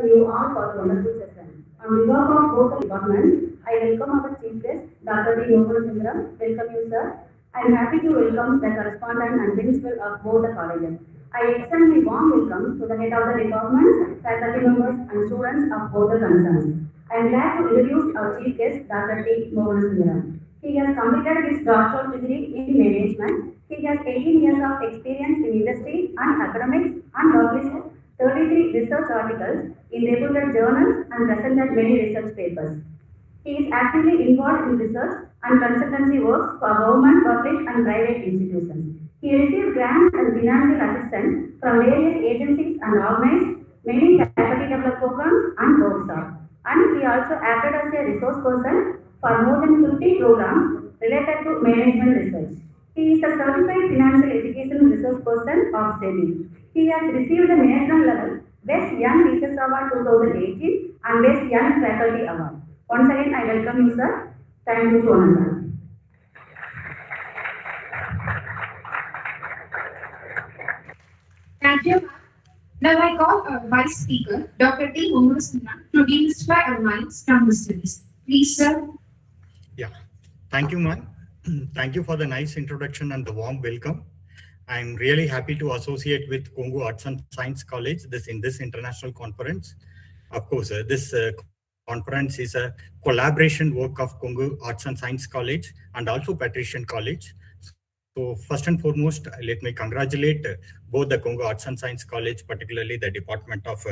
welcome you all for the wonderful session. On behalf of both the departments, I welcome our chief guest, Dr. D. Sundaram. Welcome you, sir. I am happy to welcome the correspondent and principal of both the colleges. I extend my warm welcome to the head of the departments, faculty members, and students of both the concerns. I am glad to introduce our chief guest, Dr. D. Sundaram. He has completed his doctoral degree in management. He has 18 years of experience in industry and academics and published 33 research articles in reputed journals and presented many research papers. He is actively involved in research and consultancy works for government, public and private institutions. He received grants and financial assistance from various agencies and organized many faculty development programs and workshops. And he also acted as a resource person for more than 50 programs related to management research. He is a certified financial education resource person of SEBI. He has received the national level Best Young Teachers Award 2018 and Best Young Faculty Award. Once again, I welcome you, sir. Thank you, Jonathan. Thank you. Now I call our Vice Speaker, Dr. T. Sundaram, to demystify our minds from the studies. Please, sir. Yeah, thank you, ma'am. Thank you for the nice introduction and the warm welcome. I'm really happy to associate with Congo Arts and Science College in this international conference. Of course, this conference is a collaboration work of Congo Arts and Science College and also Patrician College. So first and foremost, let me congratulate both the Congo Arts and Science College, particularly the Department of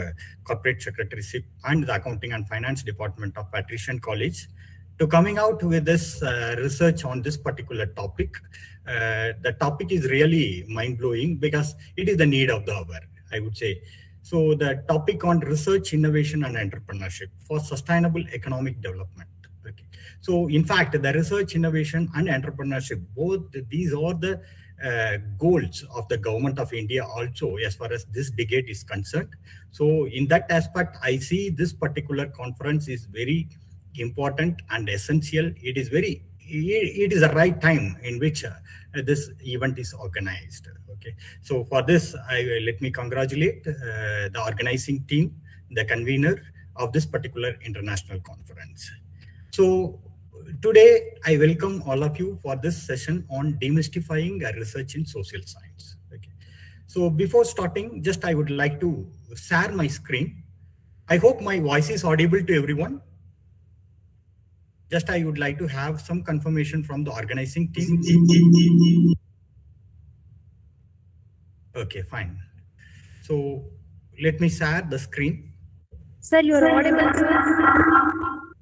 Corporate Secretaryship and the Accounting and Finance Department of Patrician College, to coming out with this research on this particular topic. The topic is really mind-blowing because it is the need of the hour, I would say. So the topic on research, innovation and entrepreneurship for sustainable economic development. Okay. So in fact, the research, innovation and entrepreneurship, both these are the goals of the government of India also as far as this decade is concerned. So in that aspect, I see this particular conference is very important and essential. It is the right time in which this event is organized. Okay, so for this, let me congratulate the organizing team, the convener of this particular international conference. So today, I welcome all of you for this session on demystifying research in social science. Okay, so before starting, just I would like to share my screen. I hope my voice is audible to everyone. Just I would like to have some confirmation from the organizing team. Okay, fine. So let me share the screen. Sir, you're audible, sir.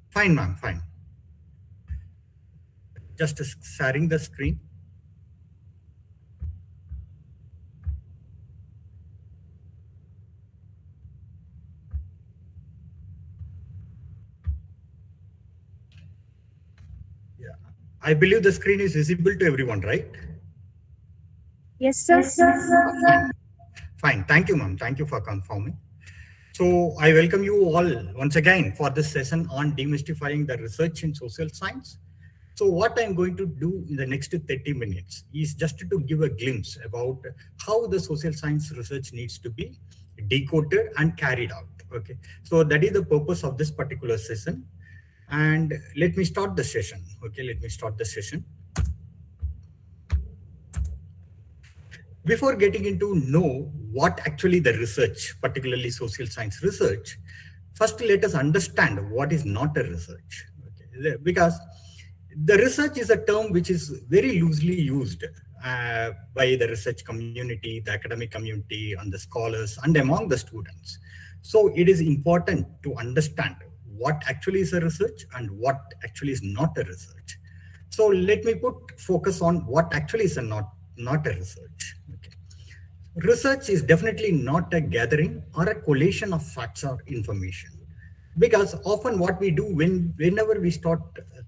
Fine, ma'am, fine. Just sharing the screen. I believe the screen is visible to everyone, right? Yes, sir. Fine. Thank you, ma'am. Thank you for confirming. So I welcome you all once again for this session on demystifying the research in social science. So what I'm going to do in the next 30 minutes is just to give a glimpse about how the social science research needs to be decoded and carried out. Okay. So that is the purpose of this particular session. And let me start the session. Okay, let me start the session. Before getting into know what actually the research, particularly social science research, first let us understand what is not a research. Okay? Because the research is a term which is very loosely used by the research community, the academic community, and the scholars, and among the students. So it is important to understand what actually is a research and what actually is not a research. So let me put focus on what actually is not a research. Okay. Research is definitely not a gathering or a collation of facts or information, because often what we do whenever we start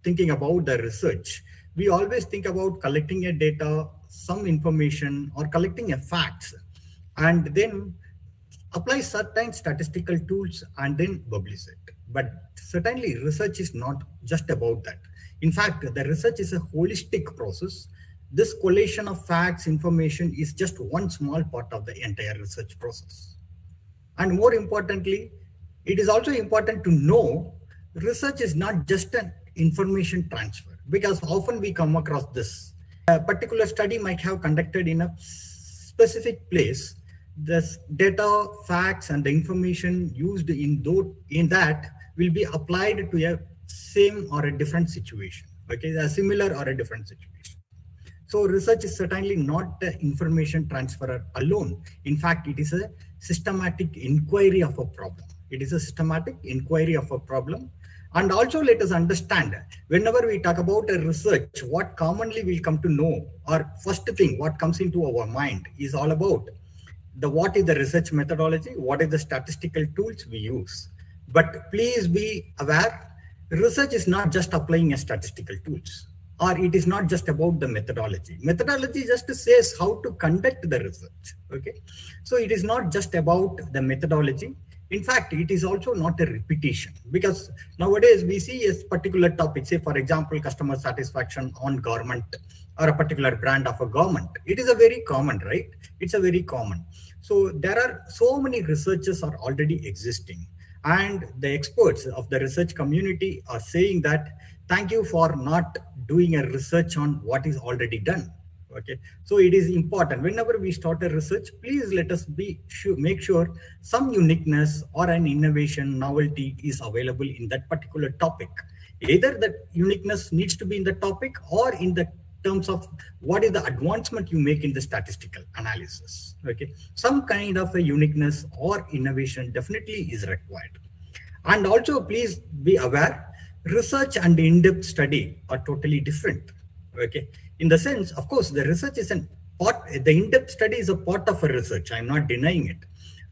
thinking about the research, we always think about collecting a data, some information, or collecting a facts, and then apply certain statistical tools and then publish it. But certainly research is not just about that. In fact, the research is a holistic process. This collation of facts, information is just one small part of the entire research process. And more importantly, It is also important to know research is not just an information transfer, because often we come across this. A particular study might have conducted in a specific place. The data, facts, and the information used in that will be applied to a same or a different situation. Okay, a similar or a different situation. So research is certainly not the information transfer alone. In fact, it is a systematic inquiry of a problem. It is a systematic inquiry of a problem. And also let us understand, whenever we talk about a research, what commonly we'll come to know, or first thing, what comes into our mind is all about what is the research methodology, what is the statistical tools we use. But please be aware, research is not just applying a statistical tools, or it is not just about the methodology. Methodology just says how to conduct the research. Okay, so it is not just about the methodology. In fact, it is also not a repetition, because nowadays we see a particular topic, say for example, customer satisfaction on government or a particular brand of a government. It is a very common, right? It's a very common. So there are so many researchers are already existing, and the experts of the research community are saying that thank you for not doing a research on what is already done. Okay, so it is important whenever we start a research, please let us make sure some uniqueness or an innovation novelty is available in that particular topic. Either that uniqueness needs to be in the topic or in the terms of what is the advancement you make in the statistical analysis. Okay, some kind of a uniqueness or innovation definitely is required. And also please be aware, research and in-depth study are totally different. Okay, in the sense, of course, the research is the in-depth study is a part of a research. I'm not denying it,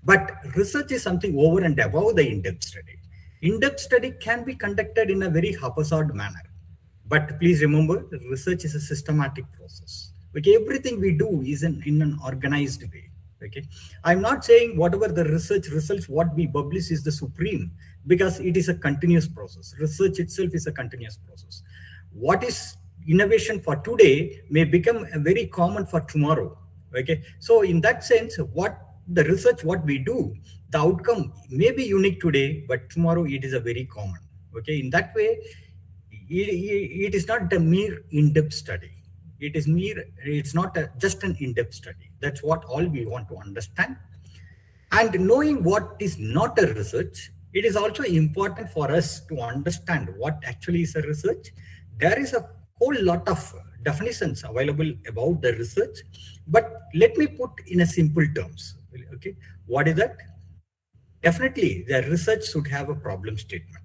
but research is something over and above the in-depth study. In-depth study can be conducted in a very haphazard manner, but please remember, research is a systematic process. Okay, everything we do is in an organized way. Okay, I'm not saying whatever the research results, what we publish is the supreme, because it is a continuous process. Research itself is a continuous process. What is innovation for today may become very common for tomorrow. Okay, so in that sense, what we do, the outcome may be unique today, but tomorrow it is a very common. Okay, in that way, it is not a mere in-depth study. It's not just an in-depth study. That's what all we want to understand. And knowing what is not a research, it is also important for us to understand what actually is a research. There is a whole lot of definitions available about the research, but let me put in a simple terms. Okay, what is that? Definitely, the research should have a problem statement.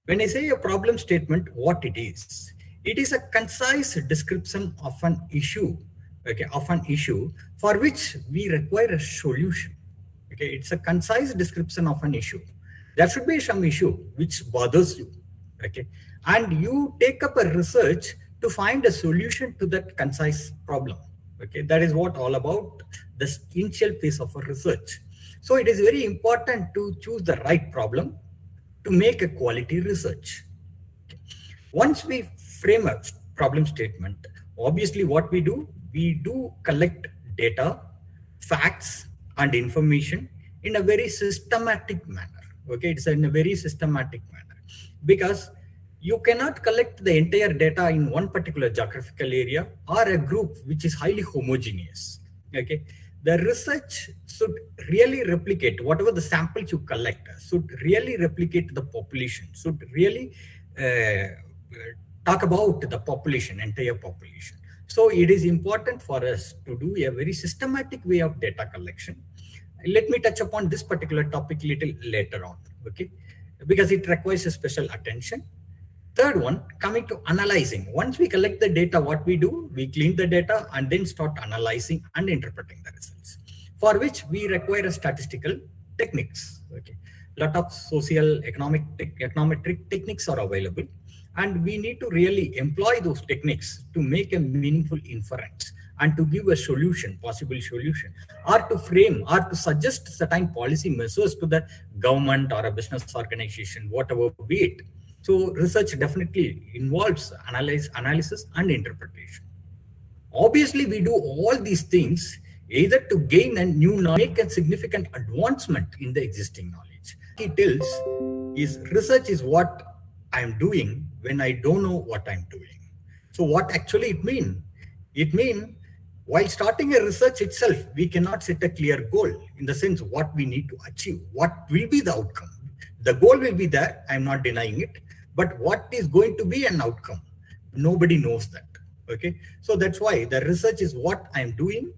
When I say a problem statement, what it is a concise description of an issue. Okay, of an issue for which we require a solution. Okay, it's a concise description of an issue. There should be some issue which bothers you. Okay, and you take up a research to find a solution to that concise problem. Okay, that is what all about the initial phase of a research. So it is very important to choose the right problem to make a quality research. Okay. Once we frame a problem statement, obviously what we do collect data, facts, and information in a very systematic manner. Okay, it's in a very systematic manner, because you cannot collect the entire data in one particular geographical area or a group which is highly homogeneous. Okay, the research should really replicate whatever the samples you collect, should really replicate the population, should really talk about the population, entire population. So it is important for us to do a very systematic way of data collection. Let me touch upon this particular topic little later on, okay, because it requires a special attention. Third one, coming to analyzing. Once we collect the data, what we do, we clean the data and then start analyzing and interpreting the results, for which we require a statistical techniques. Okay, a lot of social, econometric techniques are available, and we need to really employ those techniques to make a meaningful inference and to give a solution, possible solution, or to frame or to suggest certain policy measures to the government or a business organization, whatever be it. So research definitely involves analysis and interpretation. Obviously, we do all these things either to gain a new knowledge, make a significant advancement in the existing knowledge. knowledge. He tells is research is what I'm doing when I don't know what I'm doing. So what actually it mean? It mean while starting a research itself, we cannot set a clear goal in the sense what we need to achieve, what will be the outcome. The goal will be there, I'm not denying it, but what is going to be an outcome? Nobody knows that. Okay, so that's why the research is what I'm doing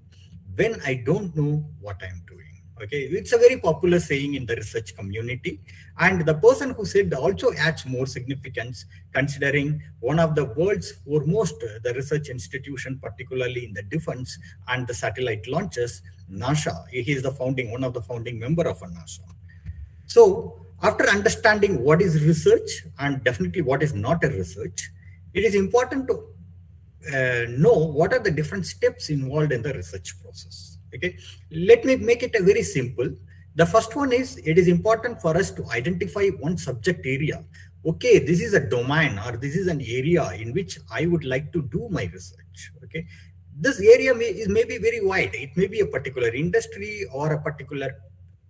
when I don't know what I'm doing. Okay, it's a very popular saying in the research community, and the person who said also adds more significance considering one of the world's foremost the research institution, particularly in the defense and the satellite launches, NASA. He is the one of the founding member of NASA. So after understanding what is research and definitely what is not a research, it is important to know what are the different steps involved in the research process. Okay, let me make it a very simple. The first one is it is important for us to identify one subject area. Okay, this is a domain or this is an area in which I would like to do my research. Okay, this area may be very wide. It may be a particular industry or a particular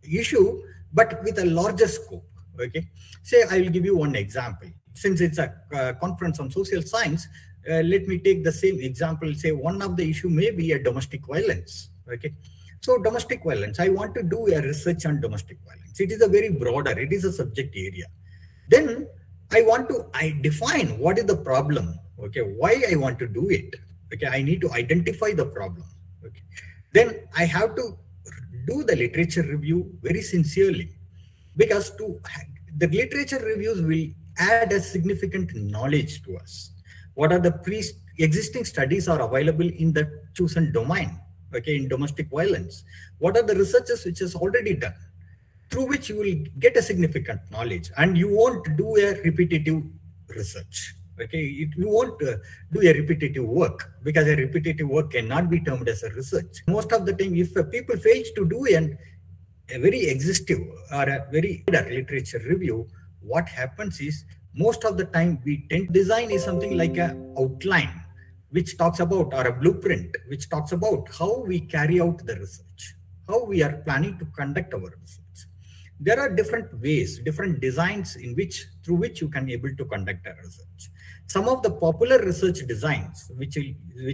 issue, but with a larger scope. Okay, say I will give you one example. Since it's a conference on social science, let me take the same example. Say one of the issue may be a domestic violence. Okay, so domestic violence, I want to do a research on domestic violence. It is a very broader, it is a subject area. Then I define what is the problem. Okay, why I want to do it. Okay, I need to identify the problem. Okay, then I have to do the literature review very sincerely, because the literature reviews will add a significant knowledge to us. What are the pre-existing studies are available in the chosen domain, okay, in domestic violence? What are the researches which is already done, through which you will get a significant knowledge, and you won't do a repetitive research. Okay, you won't do a repetitive work, because a repetitive work cannot be termed as a research. Most of the time, if people fail to do a very exhaustive or a very literature review, what happens is most of the time we tend to design is something like an outline which talks about, or a blueprint which talks about how we carry out the research, how we are planning to conduct our research. There are different ways, different designs through which you can able to conduct a research. Some of the popular research designs which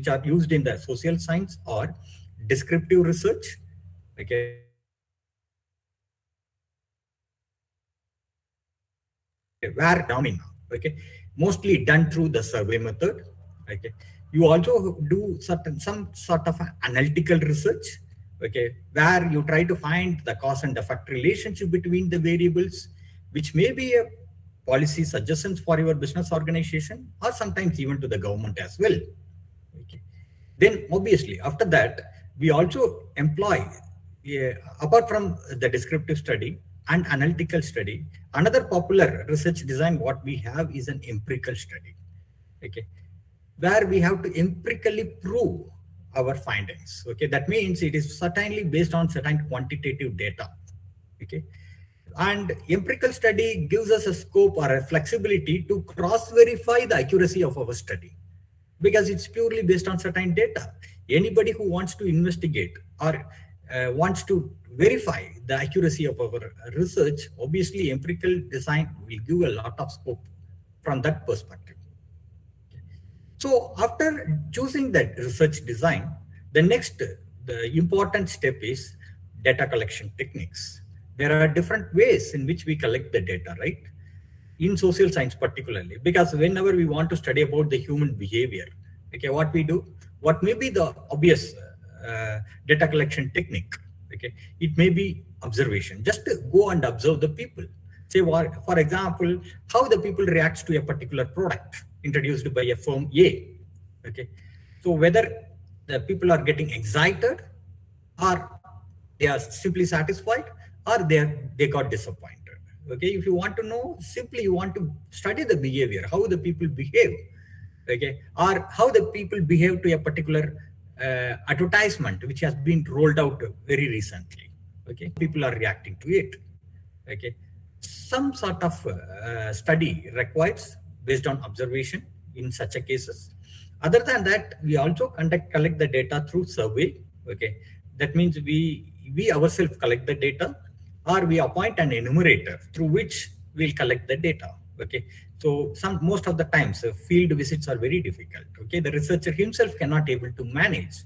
are used in the social science are descriptive research. Okay, where phenomena, okay, mostly done through the survey method. Okay, you also do some sort of analytical research, okay, where you try to find the cause and effect relationship between the variables, which may be a policy suggestions for your business organization, or sometimes even to the government as well. Okay, then obviously after that we also employ, apart from the descriptive study and analytical study, another popular research design what we have is an empirical study. Okay, where we have to empirically prove our findings. Okay, that means it is certainly based on certain quantitative data. Okay, and empirical study gives us a scope or a flexibility to cross-verify the accuracy of our study, because it's purely based on certain data. Anybody who wants to investigate or wants to verify the accuracy of our research, obviously empirical design will give a lot of scope from that perspective. So after choosing that research design, the important step is data collection techniques. There are different ways in which we collect the data, right? In social science particularly, because whenever we want to study about the human behavior, okay, what we do, what may be the obvious data collection technique, okay, it may be observation, just to go and observe the people. Say, for example, how the people react to a particular product introduced by a firm A. Okay, so whether the people are getting excited, or they are simply satisfied, or they got disappointed. Okay, if you want to know, simply you want to study the behavior, how the people behave. Okay, or how the people behave to a particular advertisement which has been rolled out very recently. Okay, people are reacting to it. Okay, some sort of study requires based on observation in such a cases. Other than that, we also collect the data through survey. Okay, that means we ourselves collect the data, or we appoint an enumerator through which we'll collect the data. Okay, so most of the times field visits are very difficult. Okay, the researcher himself cannot able to manage.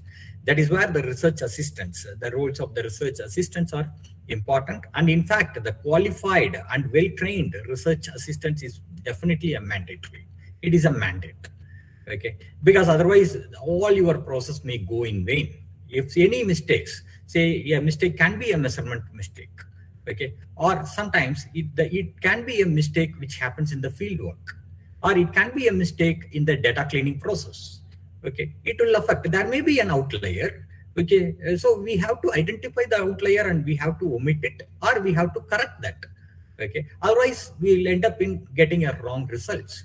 That is where the research assistants, the roles of the research assistants are important. And in fact, the qualified and well-trained research assistants is definitely a mandatory. It is a mandate. Okay, because otherwise all your process may go in vain. If any mistakes, say a mistake can be a measurement mistake. Okay, or sometimes it can be a mistake which happens in the field work, or it can be a mistake in the data cleaning process. Okay, it will affect. There may be an outlier. Okay, so we have to identify the outlier and we have to omit it, or we have to correct that. Okay, otherwise we'll end up in getting a wrong results.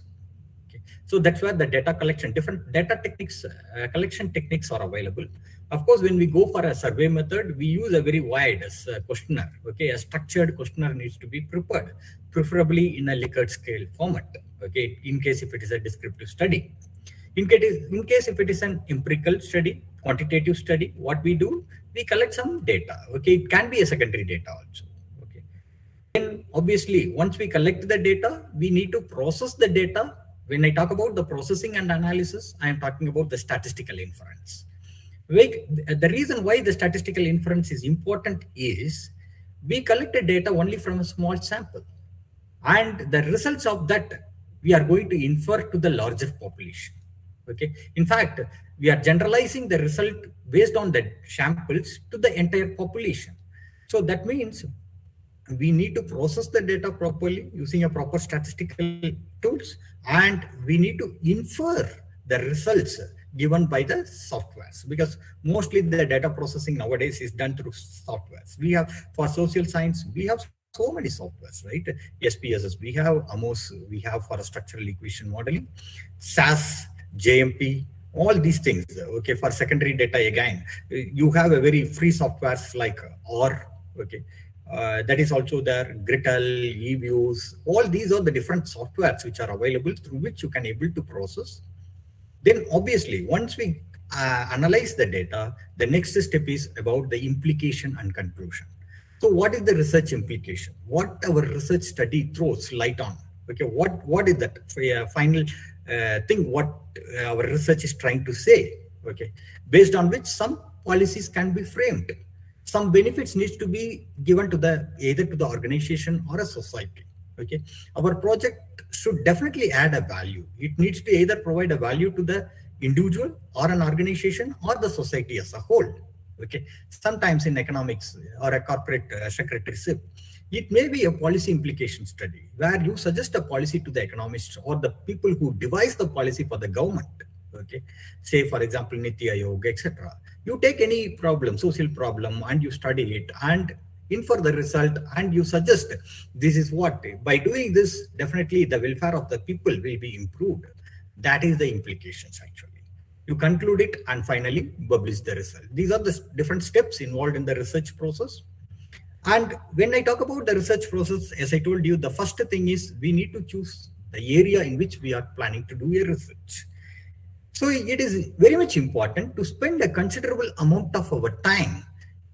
Okay, so that's where the data collection, different data techniques, collection techniques are available. Of course, when we go for a survey method, we use a very wide questionnaire. Okay, a structured questionnaire needs to be prepared, preferably in a Likert scale format. Okay, in case if it is a descriptive study. In case if it is an empirical study, quantitative study, what we do, we collect some data. Okay, it can be a secondary data also. Okay, then obviously once we collect the data, we need to process the data. When I talk about the processing and analysis, I am talking about the statistical inference. The reason why the statistical inference is important is we collected data only from a small sample, and the results of that we are going to infer to the larger population. Okay, in fact, we are generalizing the result based on the samples to the entire population. So that means we need to process the data properly using a proper statistical tools, and we need to infer the results given by the softwares, because mostly the data processing nowadays is done through softwares. We have, for social science, we have so many softwares, right? SPSS, we have AMOS, we have for a structural equation modeling, SAS, JMP, all these things. Okay, for secondary data, again, you have a very free softwares like OR. Okay, that is also there, Grittle, eViews, all these are the different softwares which are available through which you can able to process. Then obviously, once we analyze the data, the next step is about the implication and conclusion. So what is the research implication? What our research study throws light on? Okay, what is that final thing, what our research is trying to say? Okay, based on which some policies can be framed. Some benefits needs to be given to either to the organization or a society. Okay, our project should definitely add a value. It needs to either provide a value to the individual or an organization or the society as a whole. Okay, sometimes in economics or a corporate secretaryship, it may be a policy implication study where you suggest a policy to the economists or the people who devise the policy for the government. Okay, say for example Niti Aayog, etc. You take any problem, social problem, and you study it and infer the result, and you suggest this is what, by doing this, definitely the welfare of the people will be improved. That is the implications actually. You conclude it and finally publish the result. These are the different steps involved in the research process. And when I talk about the research process, as I told you, the first thing is we need to choose the area in which we are planning to do a research. So it is very much important to spend a considerable amount of our time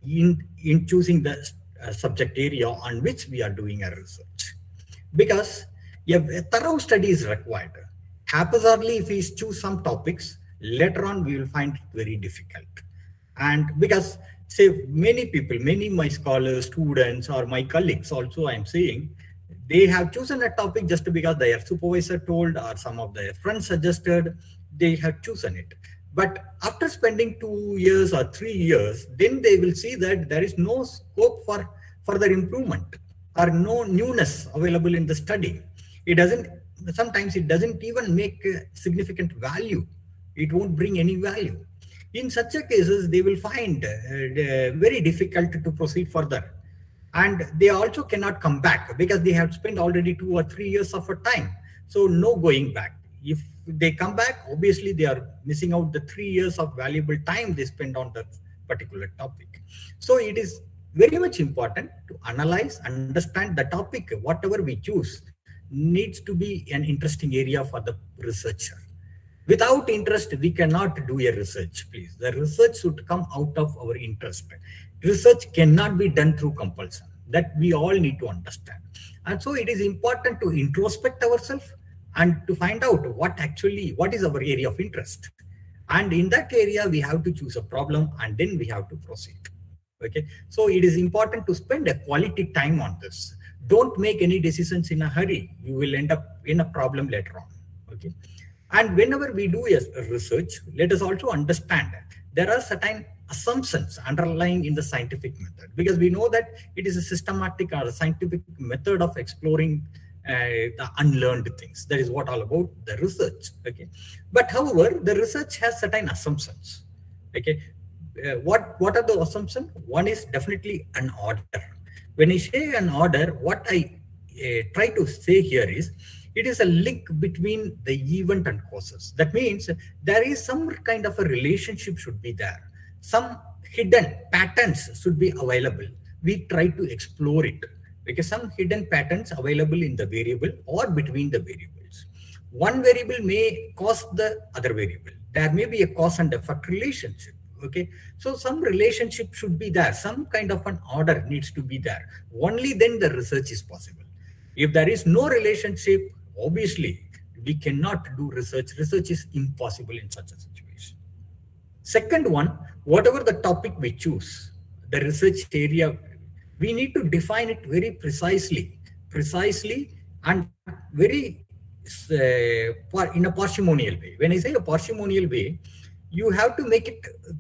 in choosing the subject area on which we are doing a research, because a thorough study is required. Haphazardly, if we choose some topics, later on we will find it very difficult. And because say many people, many my scholars, students, or my colleagues also, I am saying, they have chosen a topic just because their supervisor told or some of their friends suggested, they have chosen it. But after spending 2 years or 3 years, then they will see that there is no scope for further improvement or no newness available in the study. Sometimes it doesn't even make significant value. It won't bring any value. In such cases, they will find very difficult to proceed further. And they also cannot come back because they have spent already 2 or 3 years of a time. So no going back. If they come back, obviously they are missing out the 3 years of valuable time they spend on that particular topic. So it is very much important to analyze, understand the topic, whatever we choose needs to be an interesting area for the researcher. Without interest, we cannot do a research, please. The research should come out of our interest. Research cannot be done through compulsion. that we all need to understand. And so it is important to introspect ourselves and to find out what is our area of interest. And in that area, we have to choose a problem and then we have to proceed. Okay, so it is important to spend a quality time on this. Don't make any decisions in a hurry. You will end up in a problem later on. Okay, and whenever we do a research, let us also understand that there are certain assumptions underlying in the scientific method, because we know that it is a systematic or a scientific method of exploring the unlearned things. That is what all about the research. Okay, but however, the research has certain assumptions. Okay, what are the assumptions? One is definitely an order. When I say an order, what I try to say here is it is a link between the event and causes. That means there is some kind of a relationship should be there. Some hidden patterns should be available. We try to explore it, because some hidden patterns available in the variable or between the variables. One variable may cause the other variable. There may be a cause and effect relationship. Okay, so some relationship should be there. Some kind of an order needs to be there. Only then the research is possible. If there is no relationship, obviously we cannot do research. Research is impossible in such a situation. Second one, whatever the topic we choose, the research area, we need to define it very precisely and very in a parsimonial way. When I say a parsimonial way, you have to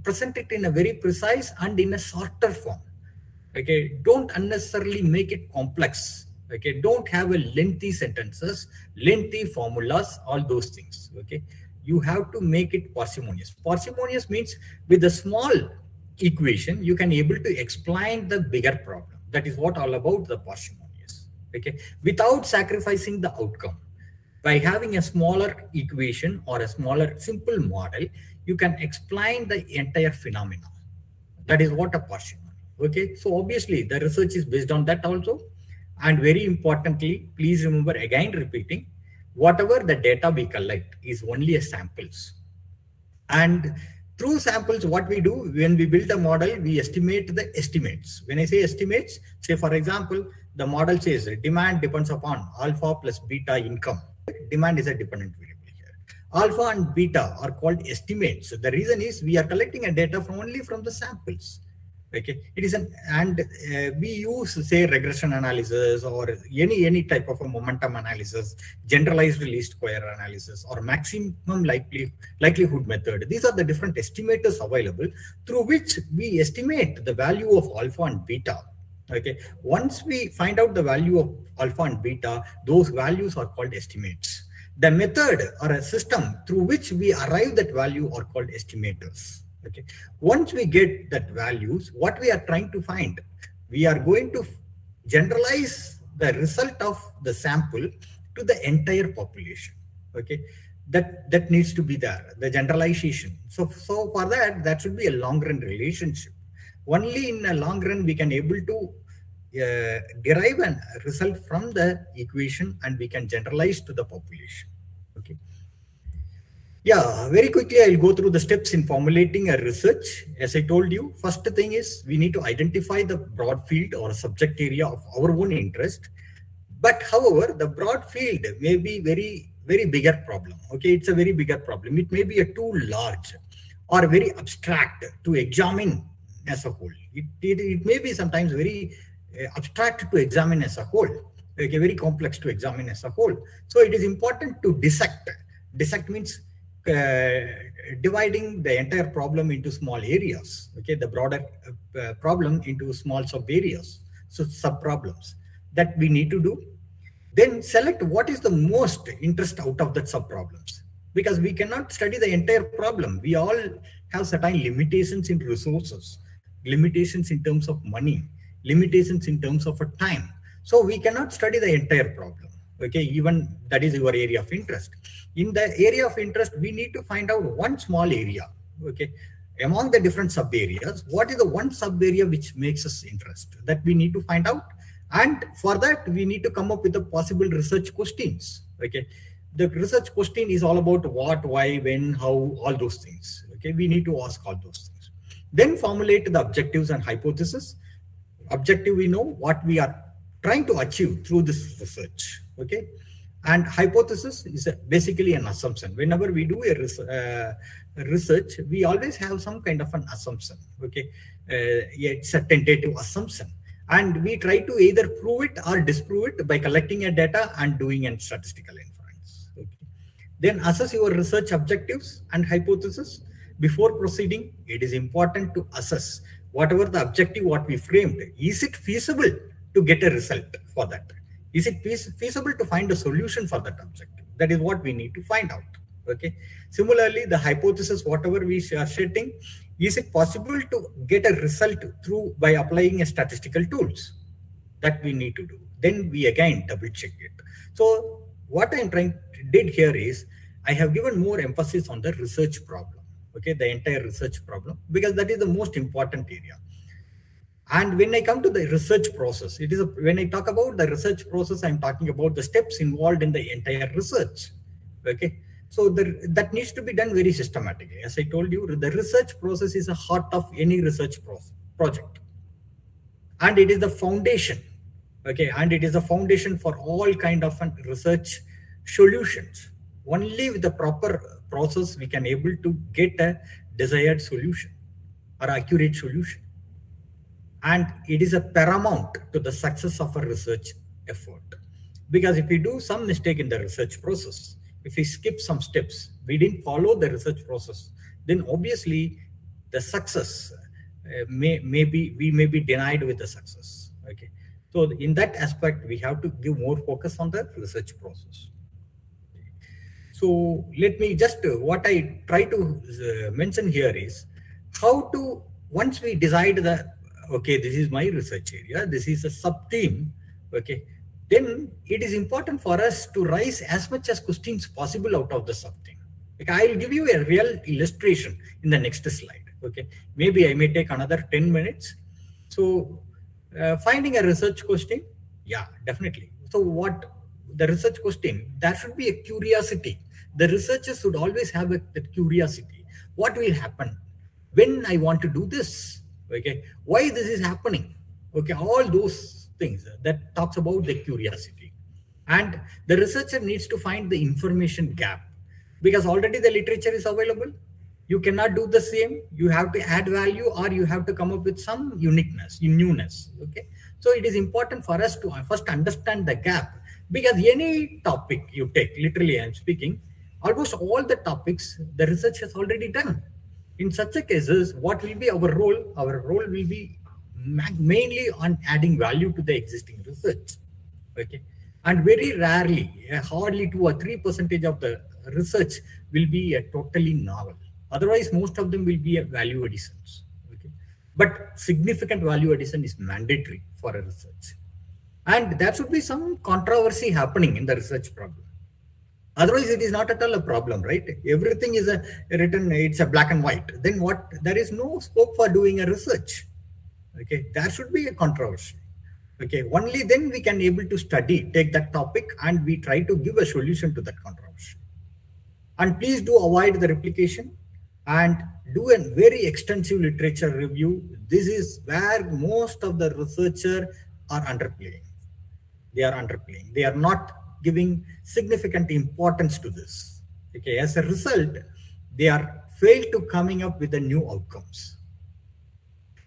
present it in a very precise and in a shorter form. Okay, don't unnecessarily make it complex. Okay, don't have a lengthy sentences, lengthy formulas, all those things. Okay, you have to make it parsimonious. Parsimonious means with a small equation, you can able to explain the bigger problem. That is what all about the parsimonious. Okay, without sacrificing the outcome. By having a smaller equation or a smaller simple model, you can explain the entire phenomena. That is what a parsimony. Okay, so obviously the research is based on that also. And very importantly, please remember, again repeating, whatever the data we collect is only a samples. And through samples, what we do when we build a model, we estimate the estimates. When I say estimates, say for example, the model says demand depends upon alpha plus beta income. Demand is a dependent variable here. Alpha and beta are called estimates. The reason is we are collecting a data only from the samples. Okay, it is we use say regression analysis or any type of a momentum analysis, generalized least square analysis, or maximum likelihood method. These are the different estimators available through which we estimate the value of alpha and beta. Okay, once we find out the value of alpha and beta, those values are called estimates. The method or a system through which we arrive that value are called estimators. Okay, once we get that values, what we are trying to find, we are going to generalize the result of the sample to the entire population. Okay, that needs to be there, the generalization. So for that should be a long run relationship. Only in a long run we can able to derive a result from the equation and we can generalize to the population. Okay. Yeah, very quickly I'll go through the steps in formulating a research. As I told you, first thing is we need to identify the broad field or subject area of our own interest. But however, the broad field may be very bigger problem. Okay, it's a very bigger problem. It may be a too large or very abstract to examine as a whole. It may be sometimes very abstract to examine as a whole. Okay, very complex to examine as a whole. So it is important to dissect. Dissect means dividing the entire problem into small areas. Okay, the broader problem into small sub areas, so sub problems that we need to do. Then select what is the most interest out of that sub problems, because we cannot study the entire problem. We all have certain limitations in resources, limitations in terms of money, limitations in terms of a time. So we cannot study the entire problem. Okay, even that is your area of interest. In the area of interest, we need to find out one small area. Okay, among the different sub areas, what is the one sub area which makes us interest? That we need to find out, and for that we need to come up with the possible research questions. Okay, the research question is all about what, why, when, how, all those things. Okay, we need to ask all those things. Then formulate the objectives and hypotheses. objective we know, what we are trying to achieve through this research. Okay, and hypothesis is basically an assumption. Whenever we do a research, we always have some kind of an assumption. Okay, it's a tentative assumption, and we try to either prove it or disprove it by collecting a data and doing a statistical inference. Okay. Then assess your research objectives and hypothesis. Before proceeding, it is important to assess whatever the objective what we framed. Is it feasible to get a result for that? Is it feasible to find a solution for that objective? That is what we need to find out. Okay. Similarly, the hypothesis, whatever we are setting, is it possible to get a result through by applying a statistical tools? That we need to do. Then we again double check it. So what I'm trying to did here is I have given more emphasis on the research problem. Okay, the entire research problem, because that is the most important area. And when I come to the research process, when I talk about the research process, I'm talking about the steps involved in the entire research. Okay, so that needs to be done very systematically. As I told you, the research process is the heart of any research project, and it is the foundation. Okay, and it is the foundation for all kind of research solutions. Only with the proper process we can able to get a desired solution or accurate solution. And it is a paramount to the success of a research effort. Because if we do some mistake in the research process, if we skip some steps, we didn't follow the research process, then obviously the success we may be denied with the success. Okay. So in that aspect, we have to give more focus on the research process. So let me just, what I try to mention here is how to, once we decide that, okay, this is my research area, this is a sub-theme, okay, then it is important for us to raise as much as questions possible out of the sub-theme. Okay, I will give you a real illustration in the next slide. Okay, maybe I may take another 10 minutes. So finding a research question, yeah, definitely. So what the research question, there should be a curiosity. The researchers should always have that curiosity. What will happen when I want to do this? Okay, why this is happening? Okay, all those things that talks about the curiosity. And the researcher needs to find the information gap, because already the literature is available. You cannot do the same. You have to add value, or you have to come up with some uniqueness, newness. Okay, so it is important for us to first understand the gap, because any topic you take, literally I'm speaking, almost all the topics the research has already done. In such a cases, what will be our role? Our role will be mainly on adding value to the existing research. Okay, and very rarely, hardly 2 or 3% of the research will be a totally novel. Otherwise, most of them will be a value additions. Okay, but significant value addition is mandatory for a research, and there should be some controversy happening in the research problem. Otherwise, it is not at all a problem, right? Everything is written, it's a black and white. Then what? There is no scope for doing a research. Okay, there should be a controversy. Okay, only then we can able to study, take that topic, and we try to give a solution to that controversy. And please do avoid the replication and do a very extensive literature review. This is where most of the researchers are underplaying. They are underplaying. They are not giving significant importance to this. Okay, as a result, they are failed to coming up with the new outcomes.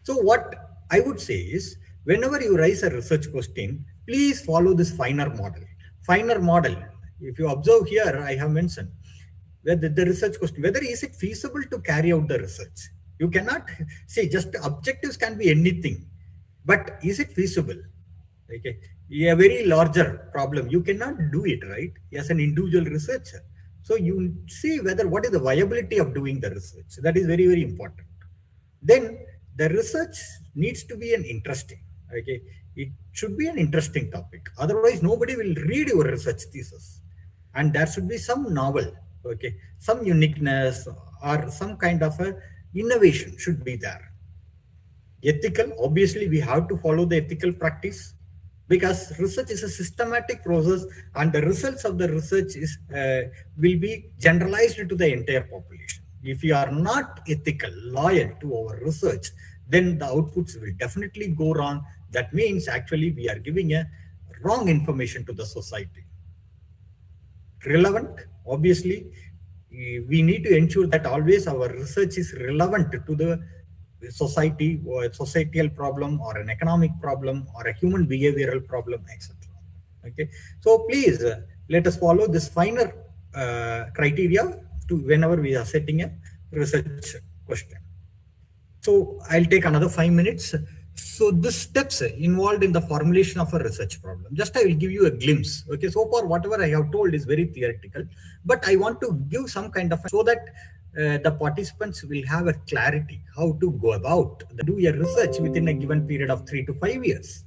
So what I would say is, whenever you raise a research question, please follow this finer model. Finer model, if you observe here, I have mentioned whether the research question, whether is it feasible to carry out the research. You cannot say just objectives can be anything, but is it feasible? Okay, a very larger problem, you cannot do it, right, as an individual researcher. So you see whether what is the viability of doing the research. That is very, very important. Then the research needs to be an interesting, okay, it should be an interesting topic. Otherwise, nobody will read your research thesis. And there should be some novel, okay, some uniqueness or some kind of a innovation should be there. Ethical, obviously we have to follow the ethical practice, because research is a systematic process, and the results of the research is will be generalized to the entire population. If you are not ethical, loyal to our research, then the outputs will definitely go wrong, That means actually we are giving a wrong information to the society. Relevant, obviously, we need to ensure that always our research is relevant to the society or a societal problem or an economic problem or a human behavioral problem, etc. Okay, so please let us follow this finer criteria to whenever we are setting a research question. So I'll take another 5 minutes. So the steps involved in the formulation of a research problem, just I will give you a glimpse. Okay, so far whatever I have told is very theoretical, but I want to give some kind of, so that the participants will have a clarity how to go about do a research within a given period of 3 to 5 years.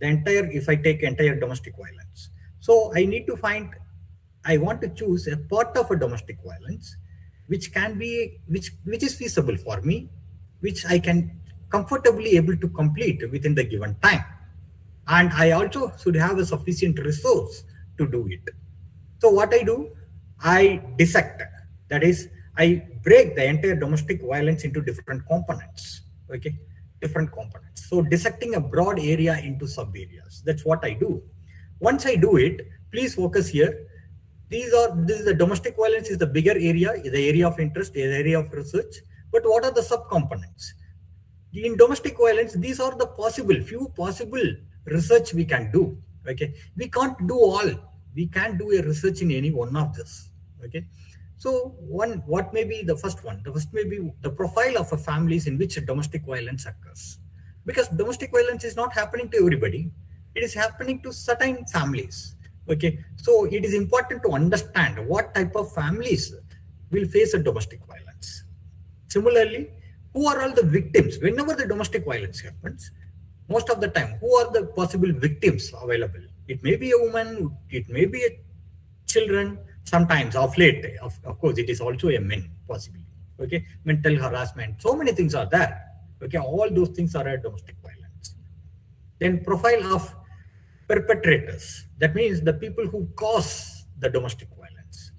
The entire, if I take entire domestic violence, so I need to find, I want to choose a part of a domestic violence which can be, which is feasible for me, which I can comfortably able to complete within the given time. And I also should have a sufficient resource to do it. So what I do, I dissect, that is, I break the entire domestic violence into different components, okay, different components. So dissecting a broad area into sub areas, that's what I do. Once I do it, please focus here. This is the domestic violence is the bigger area, the area of interest, the area of research. But what are the sub-components? In domestic violence, these are the few possible research we can do. Okay, we can't do all. We can't do a research in any one of this. Okay, so what may be the first one? The first may be the profile of a families in which domestic violence occurs. Because domestic violence is not happening to everybody. It is happening to certain families. Okay, so it is important to understand what type of families will face a domestic violence. Similarly, who are all the victims? Whenever the domestic violence happens, most of the time, who are the possible victims available? It may be a woman, it may be a children, sometimes of late, of course, it is also a man, possibly. Okay, mental harassment, so many things are there. Okay, all those things are a domestic violence. Then profile of perpetrators, that means the people who cause the domestic violence.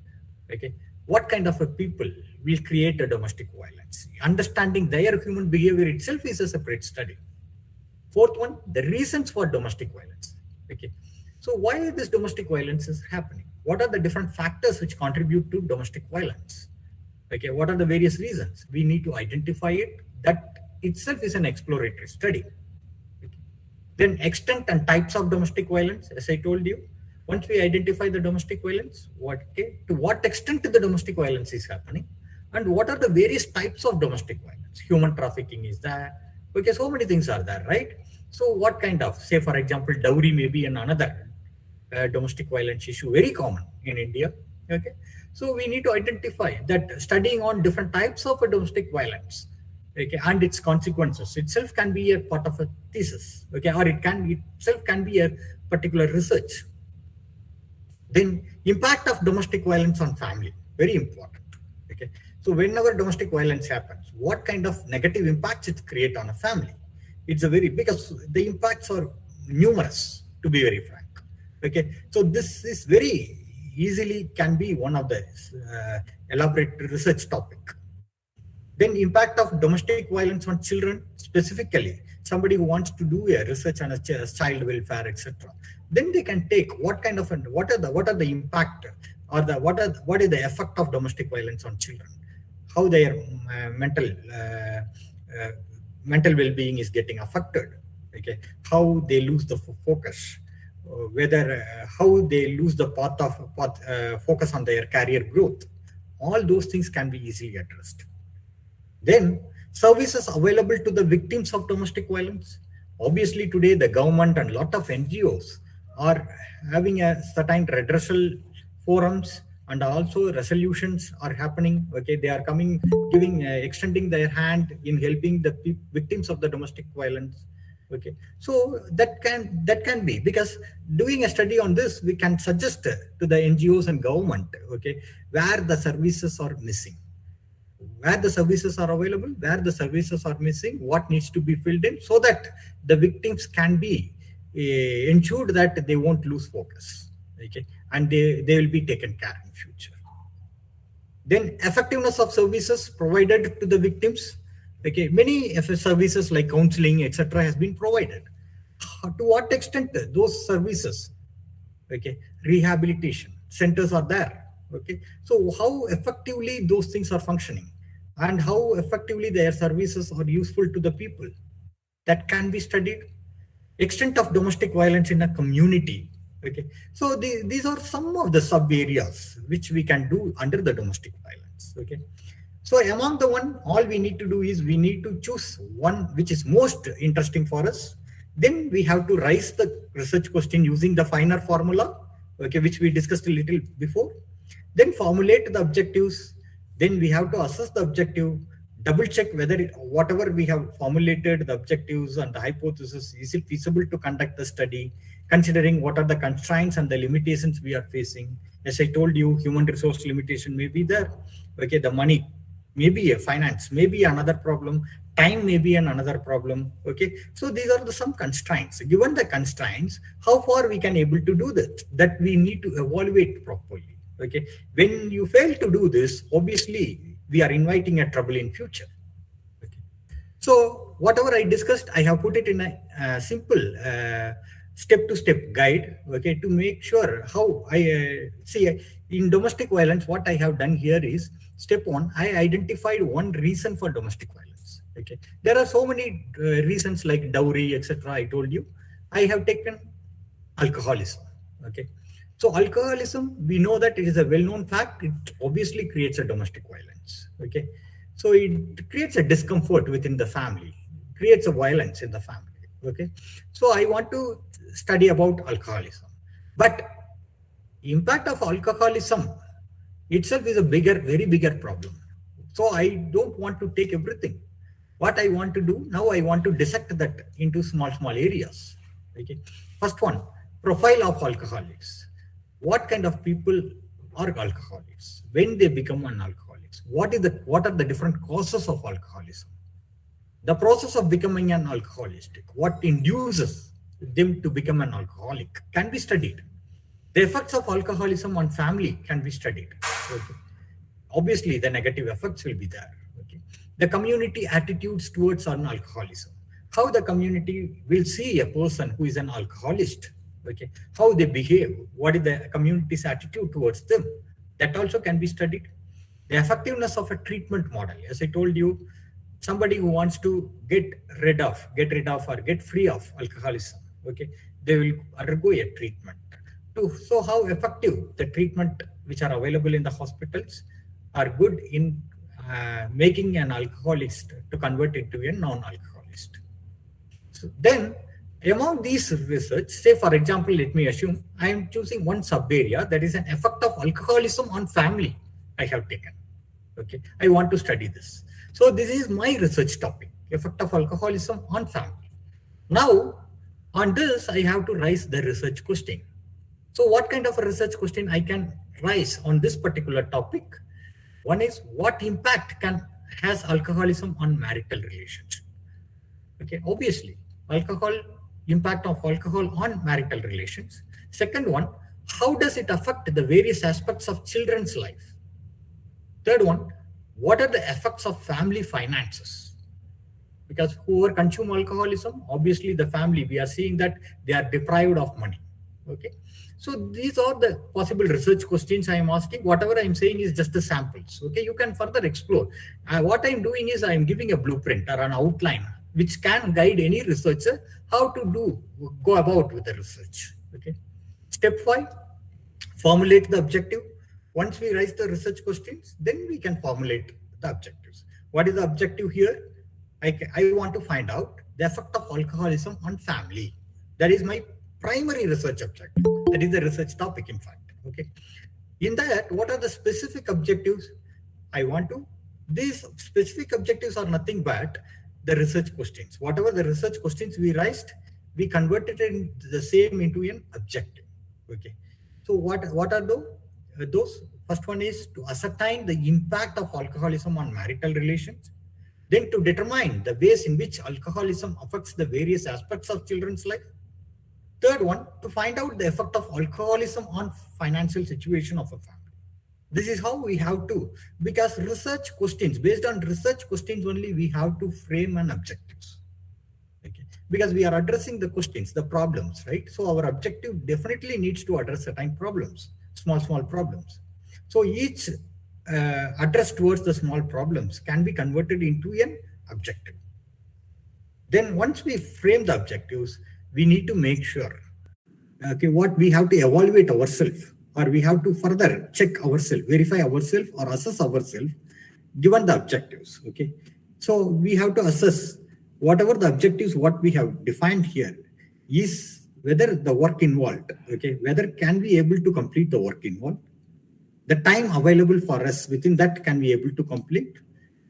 Okay, what kind of a people will create a domestic violence? Understanding their human behavior itself is a separate study. Fourth one, the reasons for domestic violence. Okay, so why this domestic violence is happening? What are the different factors which contribute to domestic violence? Okay, what are the various reasons? We need to identify it. That itself is an exploratory study. Okay. Then extent and types of domestic violence, as I told you. Once we identify the domestic violence, to what extent the domestic violence is happening, and what are the various types of domestic violence? Human trafficking is there. Okay, so many things are there, right? So what kind of, say for example, dowry may be another domestic violence issue, very common in India. Okay, so we need to identify that studying on different types of domestic violence, okay, and its consequences itself can be a part of a thesis, okay, or itself can be a particular research. Then impact of domestic violence on family, very important. Okay, so whenever domestic violence happens, what kind of negative impacts it creates on a family? It's because the impacts are numerous, to be very frank. Okay, so this is very easily can be one of the elaborate research topic. Then impact of domestic violence on children, specifically somebody who wants to do a research on a child welfare, etc. Then they can take what kind of what are the impact or what is the effect of domestic violence on children, how their mental well-being is getting affected, okay, how they lose the focus, whether how they lose the focus on their career growth. All those things can be easily addressed. Then services available to the victims of domestic violence. Obviously today the government and a lot of NGOs are having a certain redressal forums, and also resolutions are happening. Okay, they are extending their hand in helping the victims of the domestic violence. Okay, so that can be, because doing a study on this, we can suggest to the NGOs and government, okay, where the services are missing, where the services are available, where the services are missing, what needs to be filled in, so that the victims can be ensured that they won't lose focus, okay, and they will be taken care in future. Then effectiveness of services provided to the victims. Okay, many services like counseling, etc., has been provided. To what extent those services, okay, rehabilitation centers are there, okay, so how effectively those things are functioning and how effectively their services are useful to the people, that can be studied. Extent of domestic violence in a community, okay, so these are some of the sub areas which we can do under the domestic violence, okay. So among the one, all we need to do is we need to choose one which is most interesting for us. Then we have to raise the research question using the finer formula, okay, which we discussed a little before. Then formulate the objectives. Then we have to assess the objective, double check whether whatever we have formulated, the objectives and the hypothesis, is it feasible to conduct the study, considering what are the constraints and the limitations we are facing. As I told you, human resource limitation may be there, okay, the money, maybe a finance, maybe another problem, time may be another problem, okay. So these are some constraints. Given the constraints, how far we can able to do that we need to evaluate properly, okay. When you fail to do this, obviously we are inviting a trouble in future, okay. So whatever I discussed, I have put it in a simple step-to-step guide, okay, to make sure how I see in domestic violence. What I have done here is, step one, I identified one reason for domestic violence, okay. There are so many reasons like dowry, etc. I told you. I have taken alcoholism, okay. So alcoholism, we know that it is a well-known fact. It obviously creates a domestic violence, okay. So it creates a discomfort within the family, creates a violence in the family, okay. So I want to study about alcoholism, but impact of alcoholism itself is a very bigger problem. So I don't want to take everything. What I want to do now, I want to dissect that into small areas, okay. First one, profile of alcoholics. What kind of people are alcoholics? When they become an alcoholics? What are the different causes of alcoholism? The process of becoming an alcoholistic, what induces them to become an alcoholic, can be studied. The effects of alcoholism on family can be studied, okay. Obviously the negative effects will be there, okay. The community attitudes towards an alcoholism, how the community will see a person who is an alcoholist, okay, how they behave, what is the community's attitude towards them, that also can be studied. The effectiveness of a treatment model, as I told you, somebody who wants to get rid of or get free of alcoholism, okay, they will undergo a treatment. So how effective the treatment which are available in the hospitals are good in making an alcoholist to convert into a non-alcoholist. So then, among these research, say for example, let me assume I am choosing one sub-area, that is an effect of alcoholism on family I have taken, okay. I want to study this. So this is my research topic, effect of alcoholism on family. Now, on this, I have to raise the research question. So what kind of a research question I can raise on this particular topic? One is, what impact has alcoholism on marital relationship? Okay, obviously, impact of alcohol on marital relations. Second one, how does it affect the various aspects of children's life? Third one, what are the effects of family finances? Because whoever consume alcoholism, obviously the family, we are seeing that they are deprived of money, okay. So these are the possible research questions I am asking. Whatever I am saying is just the samples, okay. You can further explore. What I am doing is I am giving a blueprint or an outline which can guide any researcher how to go about with the research, okay. Step 5, formulate the objective. Once we raise the research questions, then we can formulate the objectives. What is the objective here? I want to find out the effect of alcoholism on family. That is my primary research objective. That is the research topic, in fact, okay. In that, what are the specific objectives I want to? These specific objectives are nothing but the research questions. Whatever the research questions we raised, we converted the same into an objective, okay. So what are those? First one is to ascertain the impact of alcoholism on marital relations. Then to determine the ways in which alcoholism affects the various aspects of children's life. Third one, to find out the effect of alcoholism on financial situation of a family. This is how we have to, because research questions, based on research questions only, we have to frame an objectives. Okay. because we are addressing the questions, the problems, right? So our objective definitely needs to address certain problems, small problems. So each address towards the small problems can be converted into an objective. Then once we frame the objectives, we need to make sure, okay, what we have to evaluate ourselves, or we have to further check ourselves, verify ourselves or assess ourselves given the objectives, okay? So we have to assess whatever the objectives, what we have defined here is whether the work involved, okay, whether can we able to complete the work involved, the time available for us within that can be able to complete,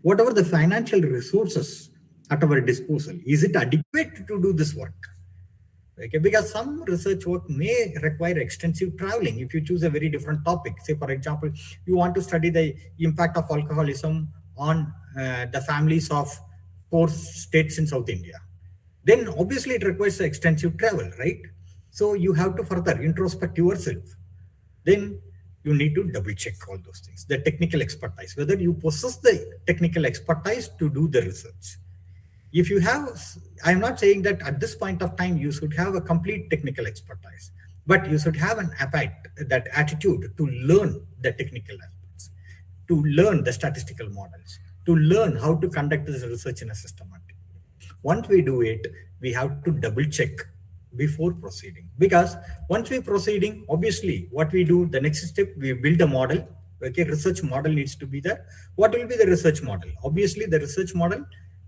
whatever the financial resources at our disposal, is it adequate to do this work? Okay, because some research work may require extensive traveling. If you choose a very different topic, say for example, you want to study the impact of alcoholism on the families of 4 states in South India, then obviously it requires extensive travel, right? So you have to further introspect yourself. Then you need to double check all those things, the technical expertise, whether you possess the technical expertise to do the research. If you have, I'm not saying that at this point of time you should have a complete technical expertise, but you should have an that attitude to learn the technical aspects, to learn the statistical models, to learn how to conduct this research in a systematic way. Once we do it, we have to double check before proceeding, because once we proceeding, obviously what we do, the next step, we build a model. Okay, research model needs to be there. What will be the research model? Obviously the research model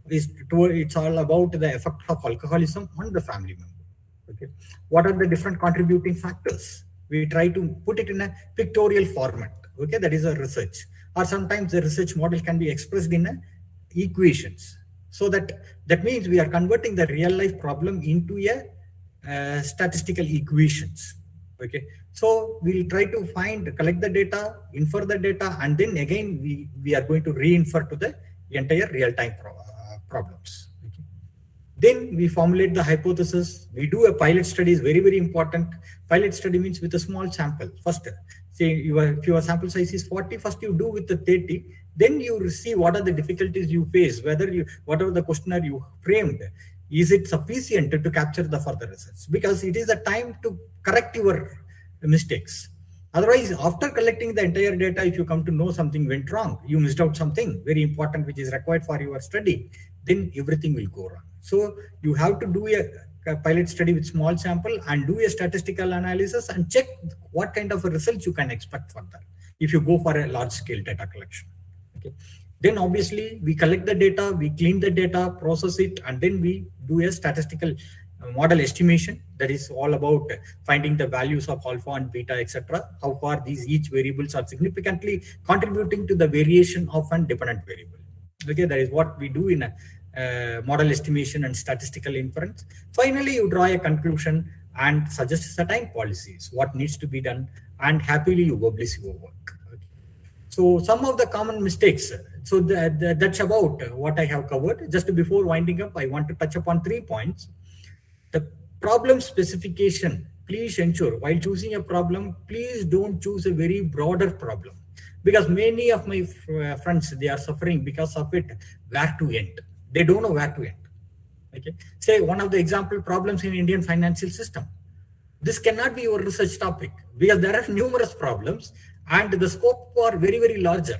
is it's all about the effect of alcoholism on the family member. Okay, what are the different contributing factors? We try to put it in a pictorial format. Okay, that is a research, or sometimes the research model can be expressed in equations. So that means we are converting the real life problem into a statistical equations. Okay, so we'll try to collect the data, infer the data, and then again we are going to re-infer to the entire real-time problems. Okay. Then we formulate the hypothesis. We do a pilot study, is very, very important. Pilot study means with a small sample. First, say if your sample size is 40, first you do with the 30, then you see what are the difficulties you face, whatever the questionnaire you framed, is it sufficient to capture the further results? Because it is the time to correct your mistakes. Otherwise, after collecting the entire data, if you come to know something went wrong, you missed out something very important which is required for your study, then everything will go wrong. So you have to do a pilot study with small sample and do a statistical analysis and check what kind of a results you can expect further if you go for a large scale data collection. Okay. Then obviously we collect the data, we clean the data, process it, and then we do a statistical model estimation. That is all about finding the values of alpha and beta, etc. How far each variables are significantly contributing to the variation of a dependent variable. Okay, that is what we do in a model estimation and statistical inference. Finally, you draw a conclusion and suggest certain policies, what needs to be done, and happily you publish your work. Okay. So some of the common mistakes. So that's about what I have covered. Just before winding up, I want to touch upon 3 points. The problem specification. Please ensure while choosing a problem, please don't choose a very broader problem, because many of my friends, they are suffering because of it, where to end. They don't know where to end. Okay. Say one of the example problems in Indian financial system. This cannot be your research topic because there are numerous problems and the scope are very, very larger.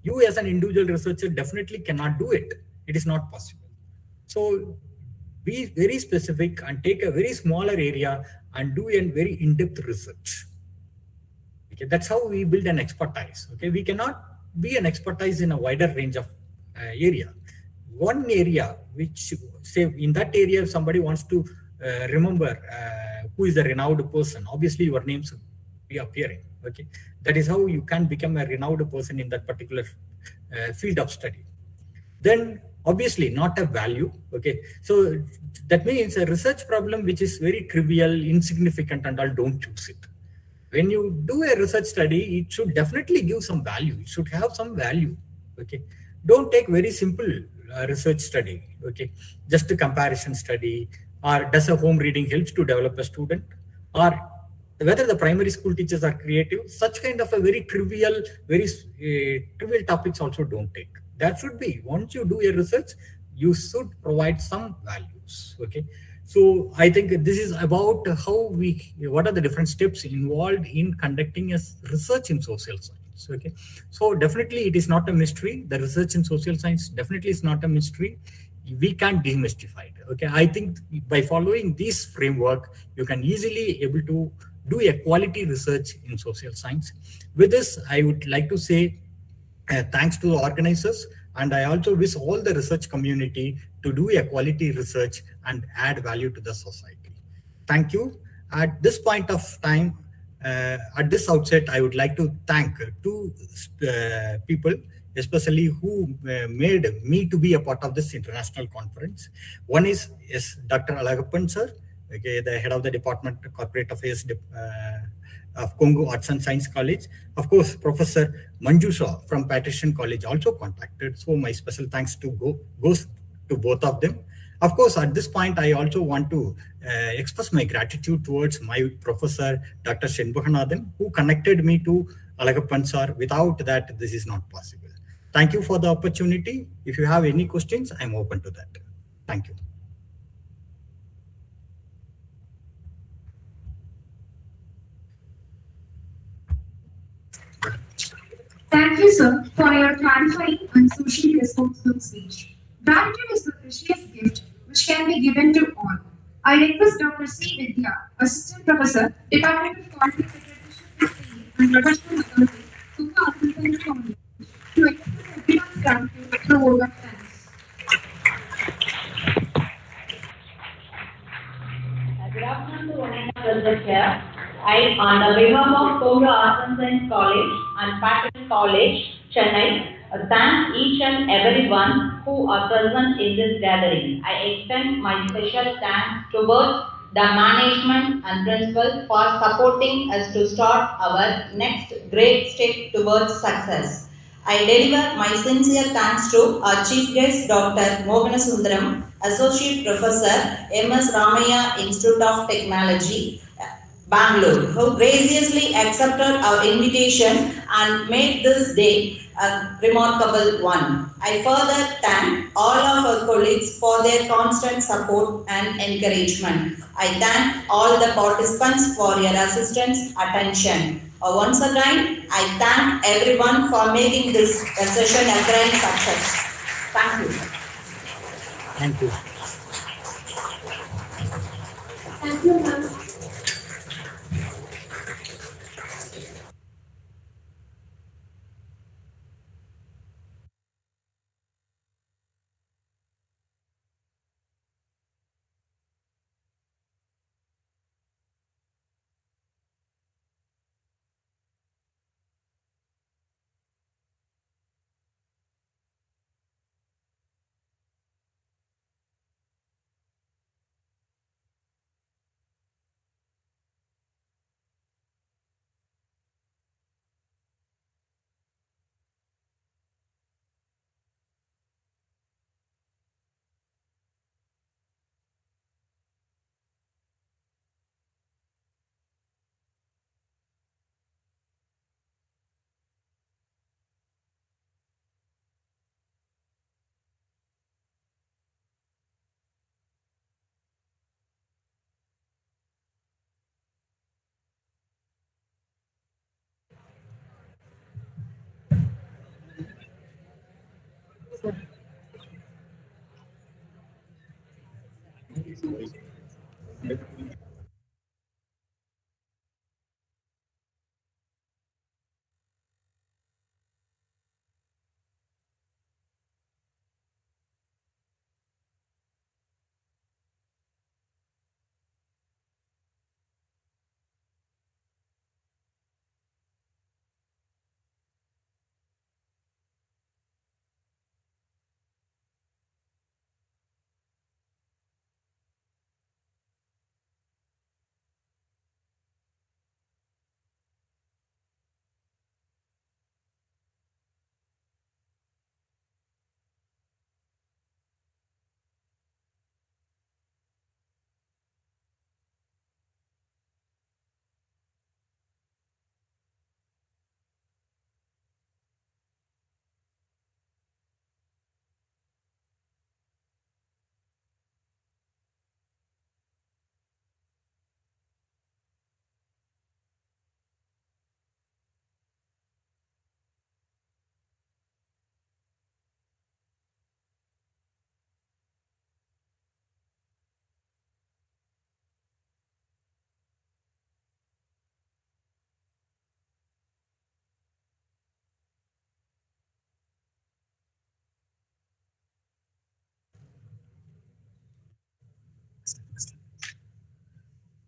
You as an individual researcher definitely cannot do it. It is not possible. So be very specific and take a very smaller area and do a very in-depth research. Okay, that's how we build an expertise. Okay, we cannot be an expertise in a wider range of area. One area which, say in that area, if somebody wants to remember who is a renowned person, obviously your names will be appearing. Okay, that is how you can become a renowned person in that particular field of study. Then obviously not a value. Okay, so that means a research problem which is very trivial, insignificant, and all, don't choose it. When you do a research study, it should definitely give some value. It should have some value. Okay, don't take very simple research study. Okay, just a comparison study, or does a home reading helps to develop a student, or whether the primary school teachers are creative. Such kind of a very trivial topics also don't take. That should be, once you do a research, you should provide some values. Okay, So I think this is about what are the different steps involved in conducting a research in social science. Okay, so definitely it is not a mystery. The research in social science definitely is not a mystery. We can't demystify it. Okay, I think by following this framework, you can easily able to do a quality research in social science. With this, I would like to say thanks to the organizers, and I also wish all the research community to do a quality research and add value to the society. Thank you. At this point of time, at this outset, I would like to thank two people, especially who made me to be a part of this international conference. One is Dr. Alagappan sir, okay, the head of the Department of Corporate Affairs of Congo Arts and Science College. Of course, Professor Manjusha from Patrician College also contacted. So my special thanks goes to both of them. Of course, at this point, I also want to express my gratitude towards my professor, Dr. Shenbuhanathan, who connected me to Alagappan sir. Without that, this is not possible. Thank you for the opportunity. If you have any questions, I'm open to that. Thank you. Thank you, sir, for your clarifying and socially responsible speech. Gratitude is the precious gift which can be given to all. I request Dr. C. Vidya, Assistant Professor, Department of Corporate Secretary and Professional Accounting, to come and to express everyone's gratitude through a vote of thanks. Good afternoon to one and all here. I, on behalf of Congo Arts and Science College and Pattern College, Chennai, thank each and everyone who are present in this gathering. I extend my special thanks towards the management and principal for supporting us to start our next great step towards success. I deliver my sincere thanks to our chief guest, Dr. Moganasundram, Associate Professor, M.S. Ramaya Institute of Technology, Bangalore, who graciously accepted our invitation and made this day a remarkable one. I further thank all of our colleagues for their constant support and encouragement. I thank all the participants for your assistance, attention. Once again, I thank everyone for making this session a grand success. Thank you. Thank you. Thank you, ma'am.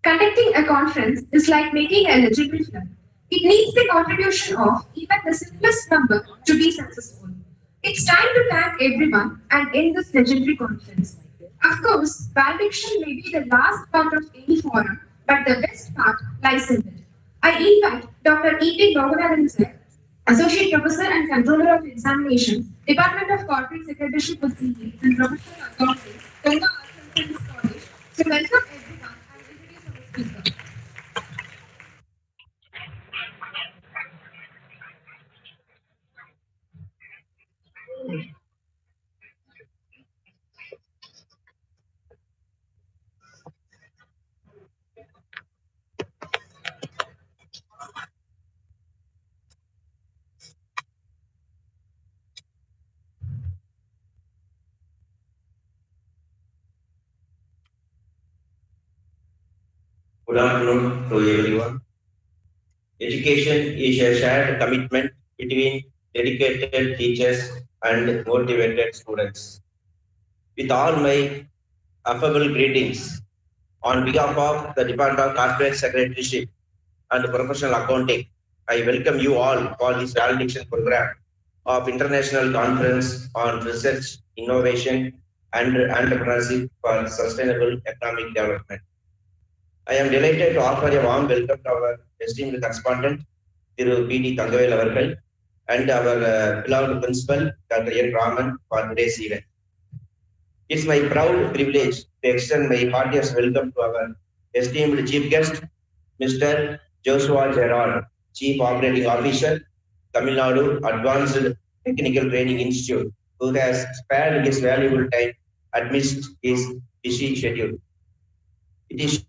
Conducting a conference is like making a legendary film. It needs the contribution of even the simplest member to be successful. It's time to thank everyone and end this legendary conference. Of course, valediction may be the last part of any forum, but the best part lies in it. I invite Dr. E.P. Govinathan sir, Associate Professor and Controller of Examinations, Department of Corporate Secretaryship of CA, and Professor of Accounting, Tonga Arts and Sciences College, to welcome everyone and introduce our speaker. Good afternoon to everyone. Education is a shared commitment between dedicated teachers and motivated students. With all my affable greetings, on behalf of the Department of Corporate Secretaryship and Professional Accounting, I welcome you all for this valediction program of International Conference on Research, Innovation, and Entrepreneurship for Sustainable Economic Development. I am delighted to offer a warm welcome to our esteemed correspondent, Thiru P.D. Thangavel avargal, and our beloved principal, Dr. N. Raman, for today's event. It's my proud privilege to extend my heartiest welcome to our esteemed chief guest, Mr. Joshua Gerard, Chief Operating Officer, Tamil Nadu Advanced Technical Training Institute, who has spared his valuable time amidst his busy schedule. It is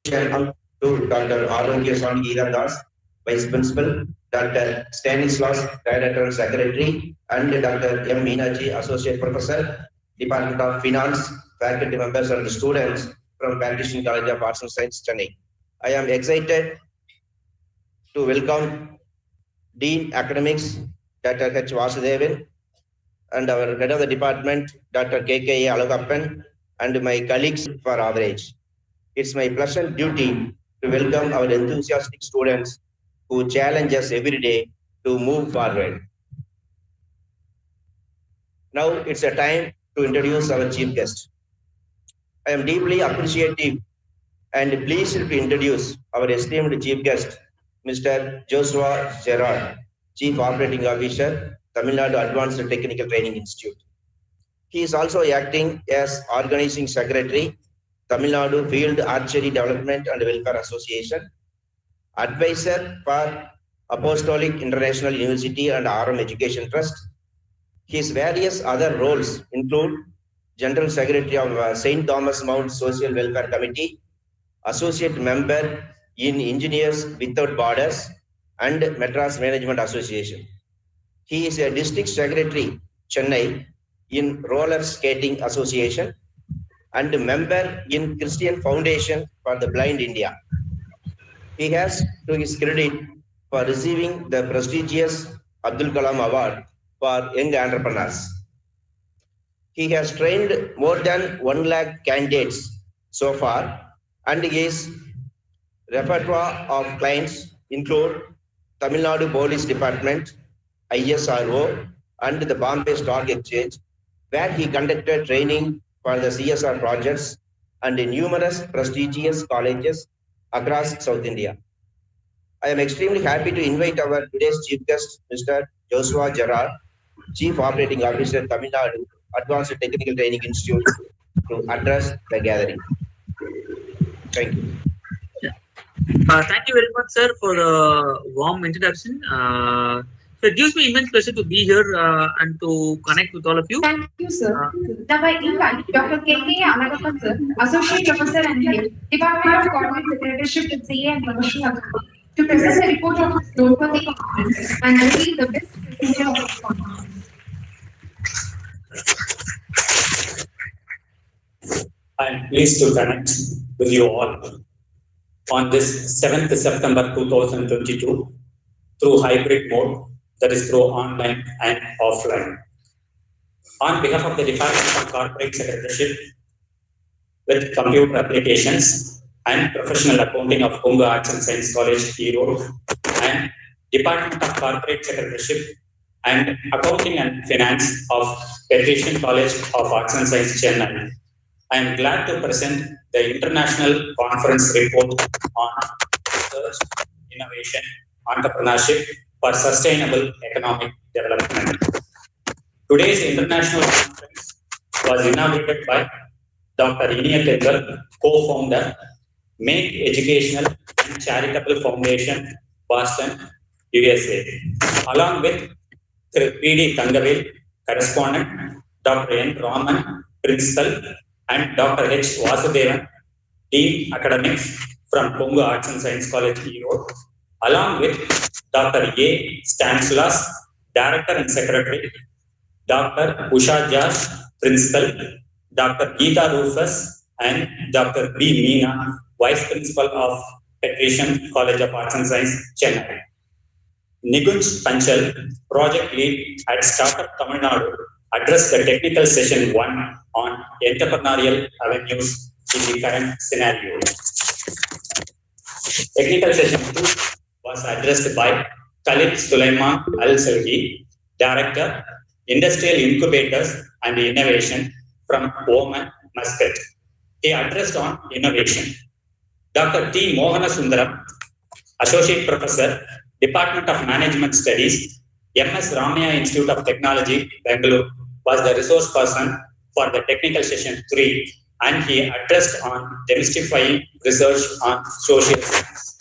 to Dr. Arongya Swami Das, Vice Principal, Dr. Stanislaus, Director and Secretary, and Dr. M. Meenachi, Associate Professor, Department of Finance, faculty members and students from Patrician College of Arts and Science, Chennai. I am excited to welcome Dean Academics, Dr. H. Vasudevan, and our head of the department, Dr. K.K. Alagappan, and my colleagues for average. It's my pleasant duty to welcome our enthusiastic students who challenge us every day to move forward. Now it's a time to introduce our chief guest. I am deeply appreciative and pleased to introduce our esteemed chief guest, Mr. Joshua Gerard, Chief Operating Officer, Tamil Nadu Advanced Technical Training Institute. He is also acting as Organizing Secretary, Tamil Nadu Field Archery Development and Welfare Association, Advisor for Apostolic International University and RM Education Trust. His various other roles include General Secretary of St. Thomas Mount Social Welfare Committee, Associate Member in Engineers Without Borders and Madras Management Association. He is a District Secretary, Chennai, in Roller Skating Association and member in Christian Foundation for the Blind India. He has to his credit for receiving the prestigious Abdul Kalam Award for Young Entrepreneurs. He has trained more than 1 lakh candidates so far, and his repertoire of clients include Tamil Nadu Police Department, ISRO, and the Bombay Stock Exchange, where he conducted training for the CSR projects and numerous prestigious colleges across South India. I am extremely happy to invite our today's chief guest, Mr. Joshua Gerard, Chief Operating Officer, Tamil Nadu Advanced Technical Training Institute, to address the gathering. Thank you. Thank you very much, sir, for the warm introduction. So it gives me immense pleasure to be here and to connect with all of you. Thank you, sir. Now I invite Dr. K.K. Alagappan, sir, Associate Professor and Head, Department of Corporate Secretaryship at CA and Professional Accounting, to present a report of his role for the conference and reveal the best procedure of the conference. I'm pleased to connect with you all on this 7th September 2022 through hybrid mode, that is through online and offline. On behalf of the Department of Corporate Secretaryship with Computer Applications and Professional Accounting of Kongu Arts and Science College, Erode, and Department of Corporate Secretaryship and Accounting and Finance of Perpetrators College of Arts and Science, Chennai, I am glad to present the International Conference Report on Research, Innovation, Entrepreneurship for Sustainable Economic Development. Today's international conference was inaugurated by Dr. Iniya, co-founder, Make Educational and Charitable Foundation, Boston, USA, along with P.D. Tangavel, correspondent, Dr. N. Raman, principal, and Dr. H. Vasudevan, Dean Academics from Kongu Arts and Science College, Erode, along with Dr. A. Stanislas, Director and Secretary, Dr. Usha Josh, Principal, Dr. Geeta Rufus, and Dr. B. Meena, Vice Principal of Perpetrators College of Arts and Science, Chennai. Nigunj Panchal, Project Lead at Startup Tamil Nadu, addressed the technical session 1 on entrepreneurial avenues in the current scenario. Technical session 2 was addressed by Khalid Sulaiman Al-Salhi, Director, Industrial Incubators and Innovation from Oman, Muscat. He addressed on innovation. Dr. T. Mohana Sundaram, Associate Professor, Department of Management Studies, MS Ramaya Institute of Technology, Bangalore, was the resource person for the technical session 3, and he addressed on demystifying research on social science.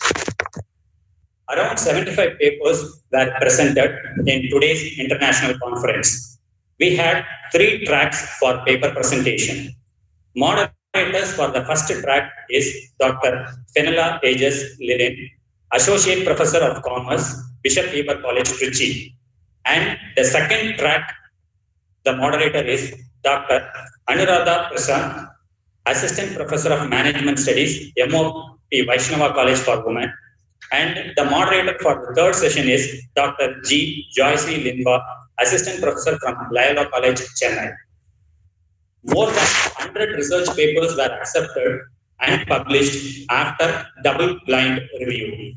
Around 75 papers were presented in today's international conference. We had 3 tracks for paper presentation. Moderators for the first track is Dr. Fenella Aegis Lilin, Associate Professor of Commerce, Bishop Heber College, Trichy. And the second track, the moderator is Dr. Anuradha Prasad, Assistant Professor of Management Studies, MOP Vaishnava College for Women. And the moderator for the third session is Dr. G. Joycey Linba, Assistant Professor from Loyola College, Chennai. More than 100 research papers were accepted and published after double-blind review.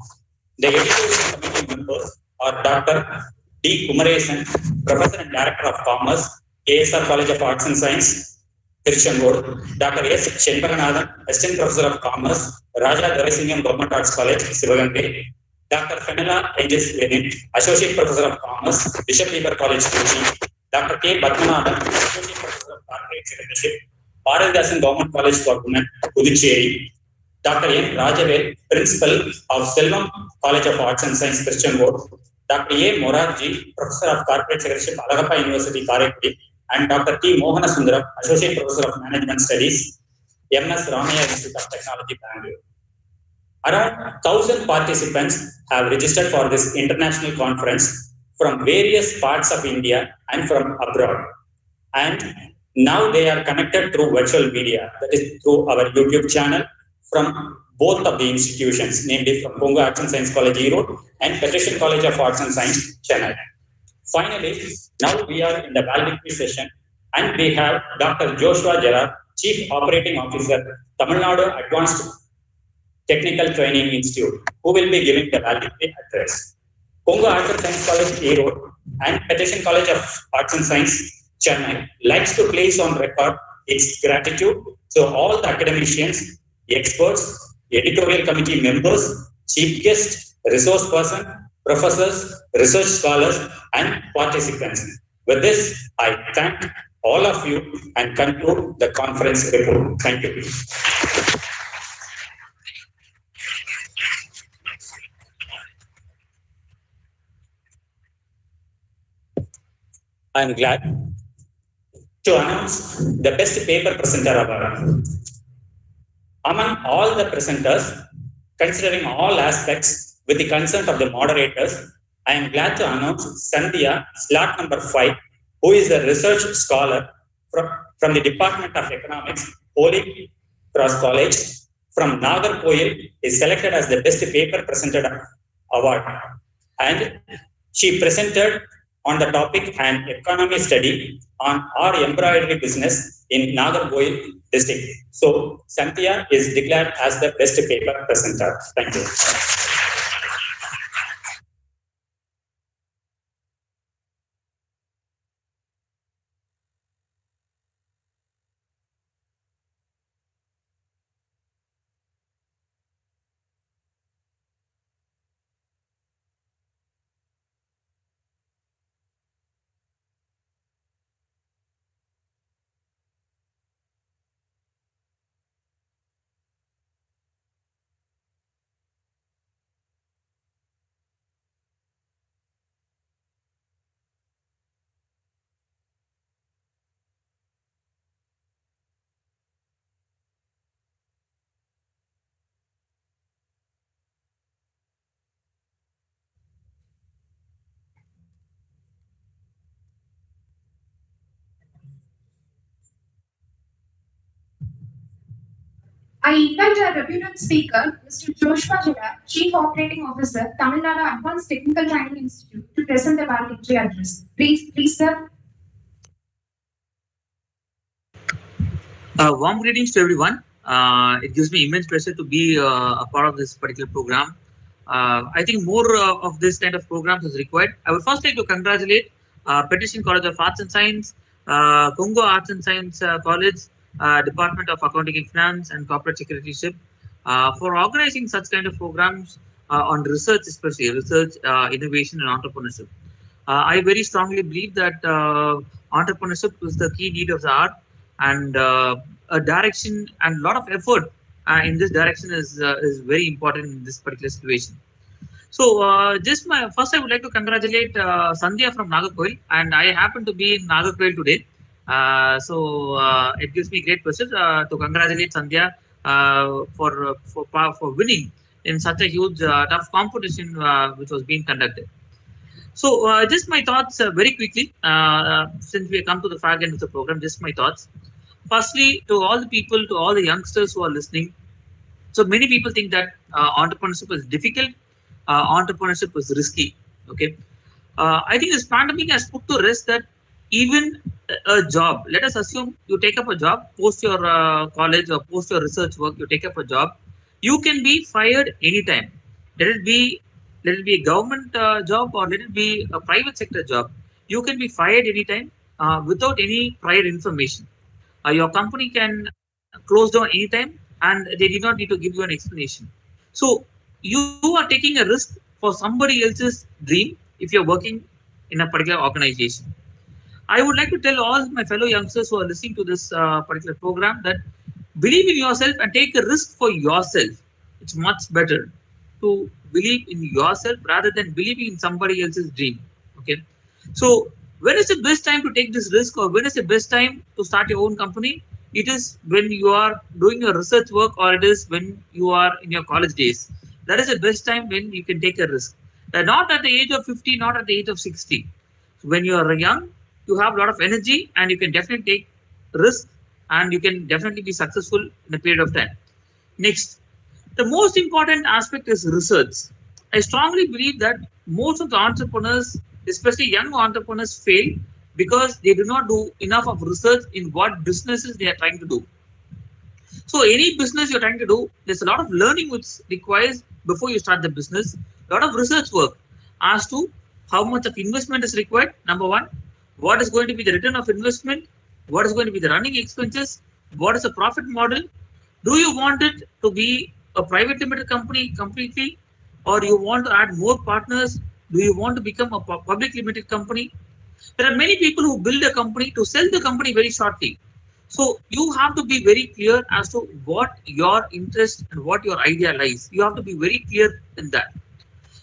The editorial committee members are Dr. D. Kumaresan, Professor and Director of Commerce, ASR College of Arts and Science, Tiruchendur, Dr. S. Shenpaganathan, Assistant Professor of Commerce, Raja Darasingham Government Arts College, Sivagangai, Dr. Fenella Aegis Lilin, Associate Professor of Commerce, Bishop Heber College, Trichy, Dr. K. Padmanathan, Associate Professor of Corporate Secretaryship, Bharatdasan Government College for Women, Puducherry, Dr. N. Rajavel, Principal of Selvam College of Arts and Science, Tiruchendur, Dr. A. Morarji, Professor of Corporate Secretaryship, Alagappa University, Karaikudi, and Dr. T. Mohana Sundaram, Associate Professor of Management Studies, MS Ramaya Institute of Technology, Bangalore. Around 1,000 participants have registered for this international conference from various parts of India and from abroad. And now they are connected through virtual media, that is through our YouTube channel from both of the institutions, namely from Kongu Arts and Science College, Erode, and Perpetrators College of Arts and Science, Chennai. Finally, now we are in the valedictory session, and we have Dr. Joshua Gerard, Chief Operating Officer, Tamil Nadu Advanced Technical Training Institute, who will be giving the valedictory address. Kongu Arts and Science College, Erode, and Perpetrators College of Arts and Science, Chennai, likes to place on record its gratitude to all the academicians, experts, editorial committee members, chief guests, resource person, professors, research scholars, and participants. With this, I thank all of you and conclude the conference report. Thank you. I am glad to announce the best paper presenter award. Among all the presenters, considering all aspects with the consent of the moderators, I am glad to announce Sandhya, slot number 5, who is a research scholar from the Department of Economics, Holy Cross College, from Nagarkoil is selected as the best paper presented award. And she presented on the topic an economy study on our embroidery business in Nagarkoil district. So Cynthia is declared as the best paper presenter. Thank you. I invite our reputed speaker, Mr. Joshua Jala, Chief Operating Officer, Tamil Nadu Advanced Technical Training Institute, to present the valedictory address. Please, sir. Warm greetings to everyone. It gives me immense pleasure to be a part of this particular program. I think more of this kind of programs is required. I would first like to congratulate Petition College of Arts and Science, Congo Arts and Science College, Department of Accounting and Finance and Corporate Secretaryship for organizing such kind of programs on research, especially research, innovation and entrepreneurship. I very strongly believe that entrepreneurship is the key need of the hour, and a direction and a lot of effort in this direction is very important in this particular situation. So first I would like to congratulate Sandhya from Nagarkoil, and I happen to be in Nagarkoil today. So it gives me great pleasure to congratulate Sandhya for winning in such a huge tough competition which was being conducted. So just my thoughts very quickly, since we come to the fag end of the program, just my thoughts. Firstly, to all the people, to all the youngsters who are listening, so many people think that entrepreneurship is difficult, entrepreneurship is risky. Okay, I think this pandemic has put to rest that even a job, let us assume you take up a job, post your college or post your research work, you take up a job, you can be fired anytime. Let it be a government job or let it be a private sector job. You can be fired anytime without any prior information. Your company can close down anytime and they did not need to give you an explanation. So you are taking a risk for somebody else's dream if you're working in a particular organization. I would like to tell all my fellow youngsters who are listening to this particular program that believe in yourself and take a risk for yourself. It's much better to believe in yourself rather than believing in somebody else's dream. Okay. So when is the best time to take this risk, or when is the best time to start your own company? It is when you are doing your research work, or it is when you are in your college days. That is the best time when you can take a risk. Not at the age of 50, not at the age of 60. So when you are young, you have a lot of energy and you can definitely take risk and you can definitely be successful in a period of time. Next, the most important aspect is research. I strongly believe that most of the entrepreneurs, especially young entrepreneurs, fail because they do not do enough of research in what businesses they are trying to do. So any business you're trying to do, there's a lot of learning which requires before you start the business, a lot of research work as to how much of investment is required, number one, what is going to be the return of investment, what is going to be the running expenses, what is the profit model, do you want it to be a private limited company completely, or you want to add more partners, do you want to become a public limited company? There are many people who build a company to sell the company very shortly. So you have to be very clear as to what your interest and what your idea lies. You have to be very clear in that.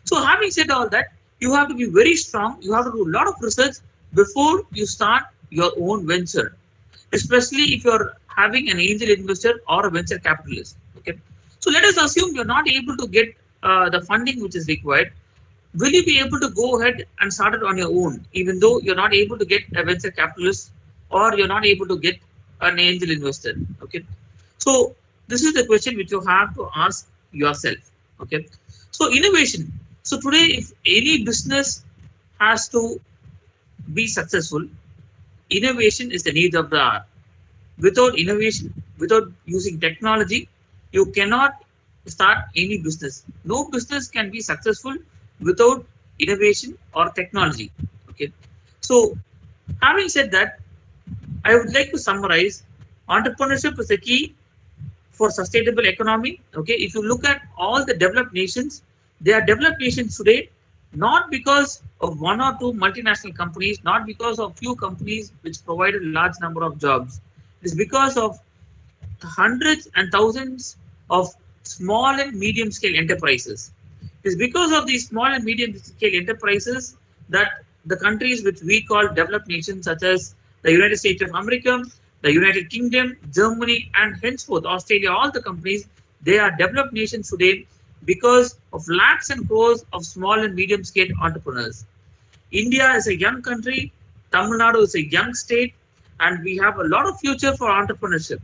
So having said all that, you have to be very strong. You have to do a lot of research before you start your own venture, especially if you're having an angel investor or a venture capitalist. Okay. So let us assume you're not able to get the funding which is required. Will you be able to go ahead and start it on your own, even though you're not able to get a venture capitalist or you're not able to get an angel investor? Okay. So This is the question which you have to ask yourself. Okay. So innovation. So today, if any business has to be successful, innovation is the need of the hour. Without innovation, without using technology, you cannot start any business. No business can be successful without innovation or technology. Okay. So having said that, I would like to summarize entrepreneurship is the key for sustainable economy. Okay, if you look at all the developed nations, they are developed nations today not because of one or two multinational companies, not because of few companies which provide a large number of jobs. It is because of hundreds and thousands of small and medium scale enterprises. It is because of these small and medium scale enterprises that the countries which we call developed nations, such as the United States of America, the United Kingdom, Germany, and henceforth Australia, all the companies, they are developed nations today because of lakhs and crores of small and medium scale entrepreneurs. India is a young country, Tamil Nadu is a young state, and we have a lot of future for entrepreneurship.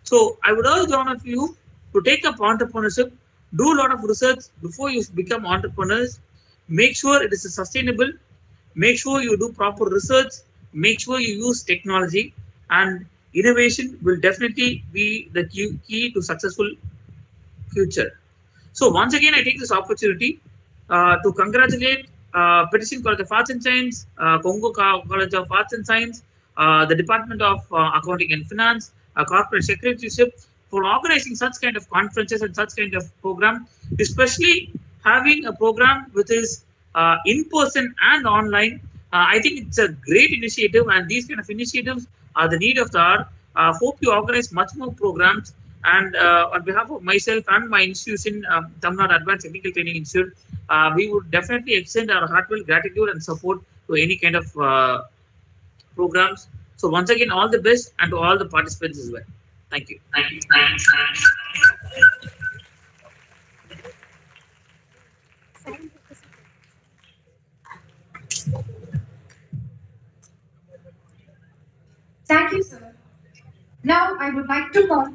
So I would urge all of you to take up entrepreneurship, do a lot of research before you become entrepreneurs, make sure it is sustainable, make sure you do proper research, make sure you use technology, and innovation will definitely be the key to successful future. So once again, I take this opportunity to congratulate Petition College of Arts and Science, Congo College of Arts and Science, the Department of Accounting and Finance, Corporate Secretaryship for organizing such kind of conferences and such kind of program, especially having a program which is in person and online. I think it's a great initiative, and these kind of initiatives are the need of the hour. Hope you organize much more programs. And on behalf of myself and my institution, Tamil Nadu Advanced Technical Training Institute, we would definitely extend our heartfelt gratitude and support to any kind of programs. So once again, all the best, and to all the participants as well. Thank you. Thank you. Thank you, sir. Now I would like to call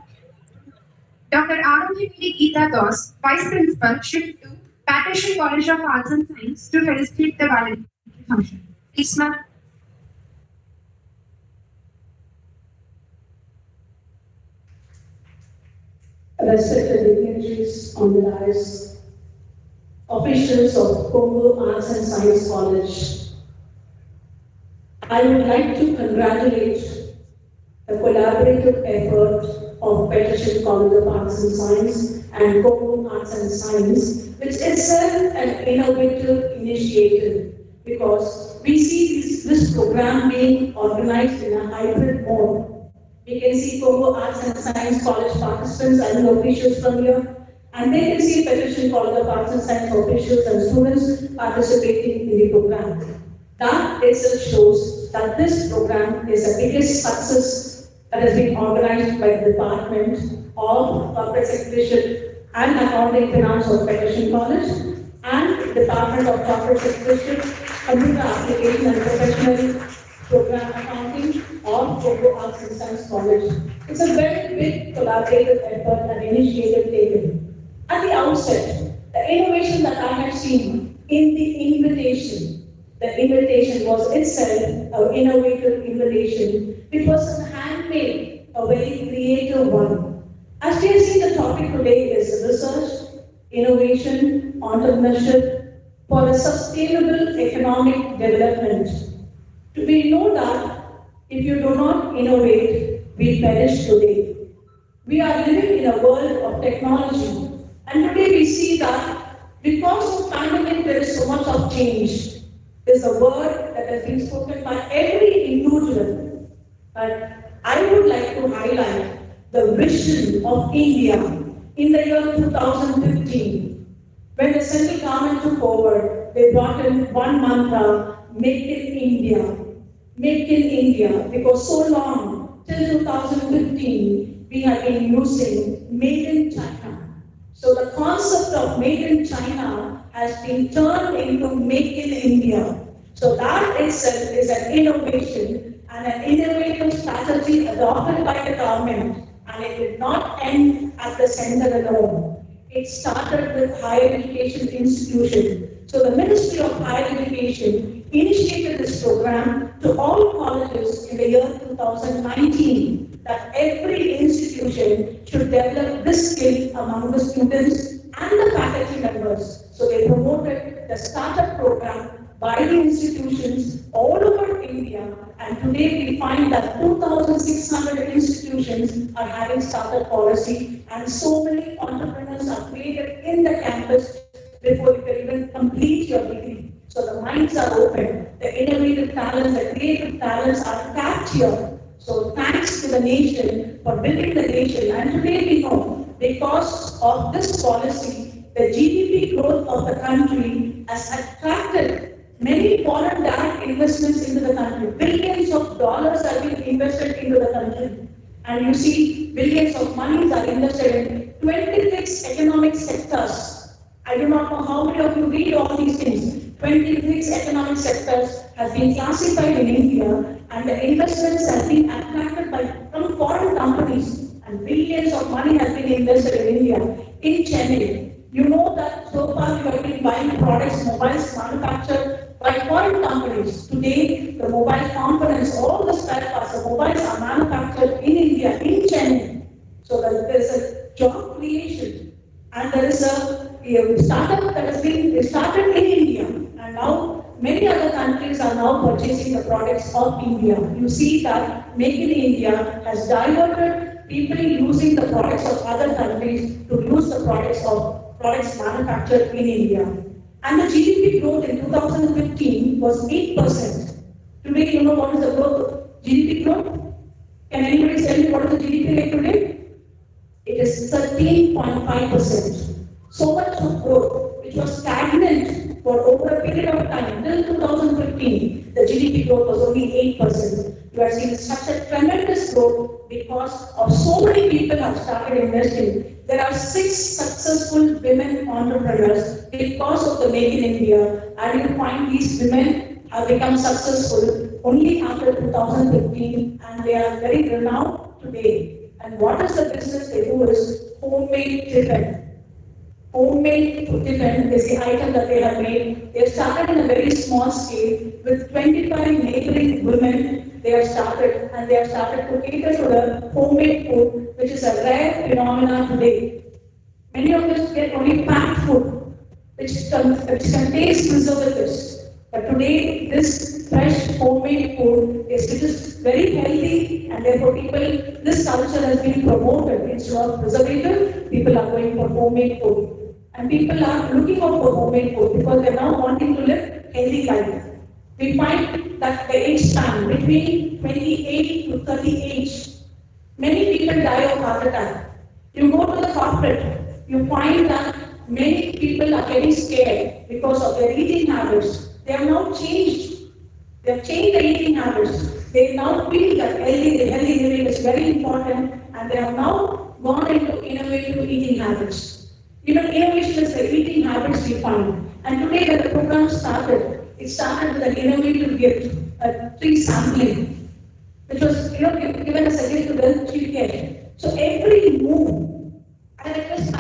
Dr. Arundhati Geeta Das, Vice Principal, Shift 2, Patterson College of Arts and Science, to facilitate the valedictory function. Please, ma'am. Respected dignitaries on the dais, officials of Congo Arts and Science College, I would like to congratulate the collaborative effort of Perpetrators College of Arts and Science and Congo Arts and Science, which is itself an innovative initiative, because we see this program being organized in a hybrid mode. We can see Congo Arts and Science College participants and officials from here, and they can see Perpetrators College of Arts and Science officials and students participating in the program. That itself shows that this program is the biggest success that has been organized by the Department of Corporate Secretaryship and Accounting Finance of Perpetrators College and Department of Corporate Secretaryship, Computer Application and Professional Program Accounting of Congo Arts and Science College. It's a very big collaborative effort and initiative taken. At the outset, the innovation that I have seen in the invitation was itself an innovative invitation. It was handmade, a very creative one. As we have seen, the topic today is research, innovation, entrepreneurship for a sustainable economic development. We know that if you do not innovate, we perish today. We are living in a world of technology, and today we see that because of pandemic there is so much of change. Is a word that has been spoken by every individual. But I would like to highlight the vision of India in the year 2015. When the central government took over, they brought in one mantra, Make in India. Make in India, because so long, till 2015, we have been using Made in China. So the concept of Made in China has been turned into Make in India. So that itself is an innovation and an innovative strategy adopted by the government. And it did not end at the center alone. It started with higher education institutions. So the Ministry of Higher Education initiated this program to all colleges in the year 2019 that every institution should develop this skill among the students and the faculty members. So they promoted the startup program by the institutions all over India, and today we find that 2,600 institutions are having startup policy, and so many entrepreneurs are created in the campus before you can even complete your degree. So the minds are open, the innovative talents, the creative talents are tapped here. So thanks to the nation for building the nation, and today we know because of this policy, the GDP growth of the country has attracted many foreign direct investments into the country. Billions of dollars are being invested into the country. And you see, billions of monies are invested in 26 economic sectors. I do not know how many of you read all these things. 26 economic sectors has been classified in India, and the investments have been attracted from foreign companies, and billions of money has been invested in India, in Chennai. You know that so far we have been buying products, mobiles manufactured by foreign companies. Today, the mobile components, all the spare parts of mobiles are manufactured in India, in Chennai. So there is a job creation, and there is a startup that has been started in India, and now many other countries are now purchasing the products of India. You see that Make in India has diverted people using the products of other countries to use the products manufactured in India. And the GDP growth in 2015 was 8%. Today, you know what is the growth? GDP growth? Can anybody tell me what is the GDP rate today? It is 13.5%. So much of growth, which was stagnant for over a period of time, till 2015, the GDP growth was only 8%. You are seeing such a tremendous growth because of so many people have started investing. There are 6 successful women entrepreneurs because of the Make in India, and you find these women have become successful only after 2015, and they are very renowned today. And what is the business they do is homemade tiffin. Homemade tiffin is the item that they have made. They have started in a very small scale with 25 neighboring women. They have started to cater to the homemade food, which is a rare phenomenon today. Many of us get only packed food, which contains preservatives. But today, this fresh homemade food is very healthy, and therefore this culture has been promoted. Instead of preservative, people are going for homemade food. And people are looking out for homemade food because they are now wanting to live healthy life. We find that the age span between 28 to 38, many people die of heart attack. You go to the corporate, you find that many people are getting scared because of their eating habits. They have now changed. They have changed their eating habits. They now feel that healthy living is very important, and they have now gone into innovative eating habits. Even innovation is the eating habits we find. And today when the program started, it started with an innovative gift, a tree sampling, which was given as a gift to the chief guest. So every move, I request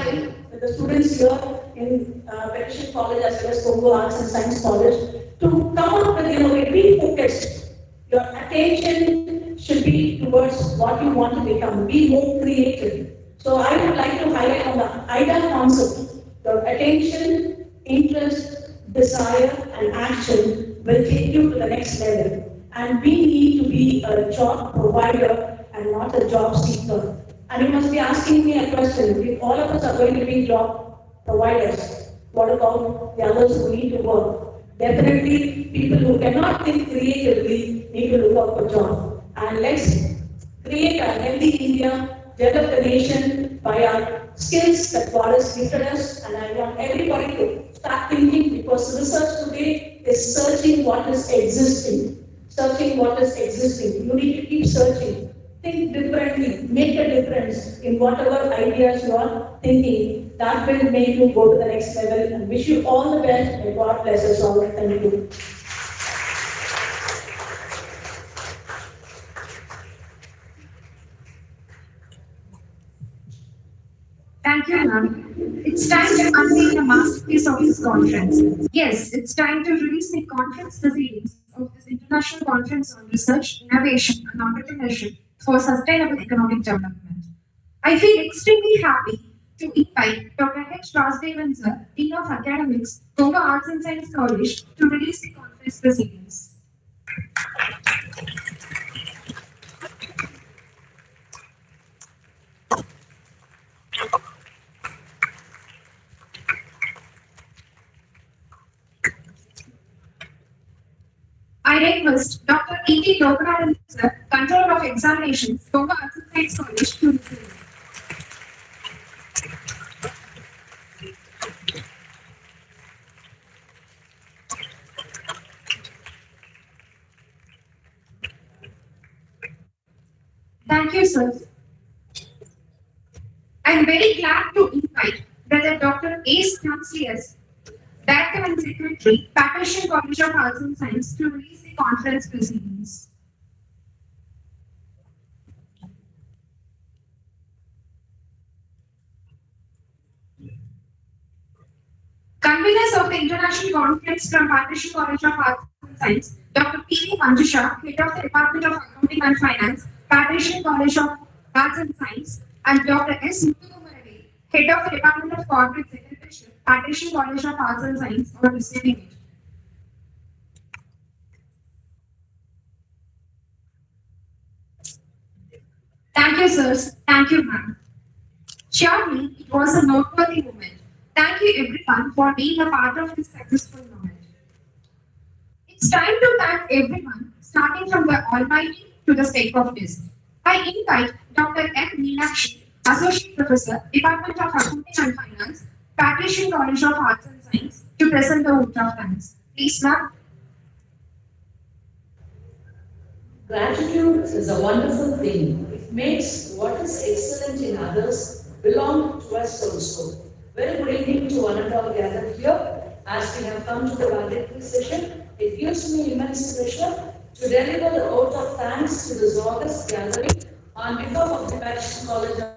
the students here in Perpetrators College as well as Congo Arts and Science College to come up with be focused. Your attention should be towards what you want to become. Be more creative. So I would like to highlight on the IDA concept. Your attention, interest, desire, and action will take you to the next level. And we need to be a job provider and not a job seeker. And you must be asking me a question. If all of us are going to be job providers, what about the others who need to work? Definitely, people who cannot think creatively need to look out for jobs. And let's create a healthy India, develop the nation by our skills that God has gifted us. And I want everybody to start thinking, because research today is searching what is existing. Searching what is existing. You need to keep searching. Think differently. Make a difference in whatever ideas you are thinking. That will make you go to the next level. And wish you all the best. May God bless us all. Thank you. Thank you, ma'am. It's time to unveil the masterpiece of this conference. Yes, it's time to release the conference proceedings of this International Conference on Research, Innovation, and Entrepreneurship for Sustainable Economic Development. I feel extremely happy to invite Dr. H. Rasdevan sir, Dean of Academics, Congo Arts and Science College, to release the conference proceedings. I request Dr. E.T. Loganathan sir, Controller of Examinations, Congo Arts and Science College, to receive. Thank you, sir. I am very glad to invite Brother Dr. A. Stanslius, Director and Secretary, Patrician College of Arts and Science, to release the conference proceedings. Conveners of the International Conference from Patrician College of Arts and Science, Dr. P. V. Manjusha, Head of the Department of Accounting and Finance, Patrician College of Arts and Science, and Dr. S. Muthukumarade, Head of the Department of Corporate Secretaryship, Patrician College of Arts and Science, for receiving it. Thank you, sirs. Thank you, ma'am. Surely, it was a noteworthy moment. Thank you, everyone, for being a part of this successful moment. It's time to thank everyone, starting from the Almighty to the stake of this. I invite Dr. M. Meenakshi, Associate Professor, Department of Accounting and Finance, Patrician College of Arts and Science, to present the vote of thanks. Please, ma'am. Gratitude is a wonderful thing. It makes what is excellent in others belong to us also. Very good evening to one and all gathered here. As we have come to the valedictory session, it gives me immense pleasure to deliver the vote of thanks to this august gathering on behalf of the Patrician College of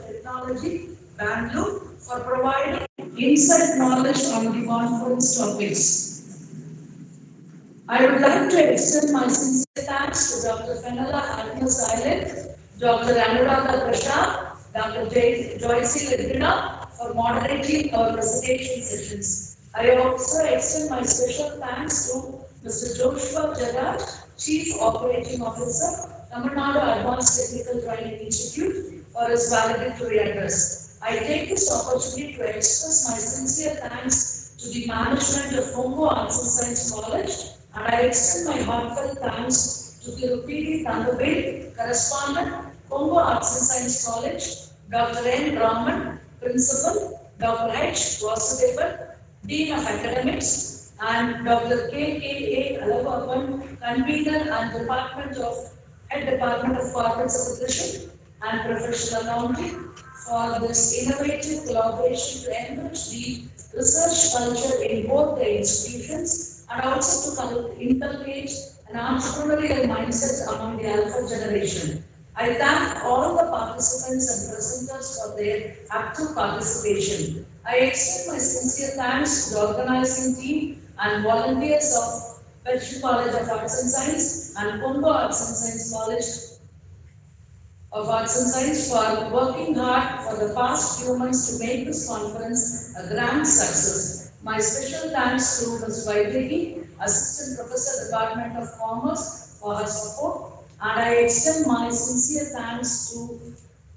Technology, Bangalore, for providing insight knowledge on the conference topics. I would like to extend my sincere thanks to Dr. Fenella Agnes Island, Dr. Anuradha Prashad, Dr. Joyce Ledrina for moderating our presentation sessions. I also extend my special thanks to Mr. Joshua Jagat, Chief Operating Officer, Tamil Nadu Advanced Technical Training Institute, for his valedictory address. I take this opportunity to express my sincere thanks to the management of Congo Arts and Science College, and I extend my heartfelt thanks to the P.D. Thandabai, Correspondent, Congo Arts and Science College, Dr. N. Raman, Principal, Dr. H. Vasudevan, Dean of Academics, and Dr. K.K.A. Alavapan, Convener and Head Department of Corporate Secretaryship and Professional Accounting, for this innovative collaboration to enrich the research culture in both the institutions and also to inculcate an entrepreneurial mindset among the alpha generation. I thank all the participants and presenters for their active participation. I extend my sincere thanks to the organizing team and volunteers of Patrician College of Arts and Science and Congo Arts and Science College of Arts and Science for working hard for the past few months to make this conference a grand success. My special thanks to Ms. Vaidiki, Assistant Professor, Department of Commerce, for her support, and I extend my sincere thanks to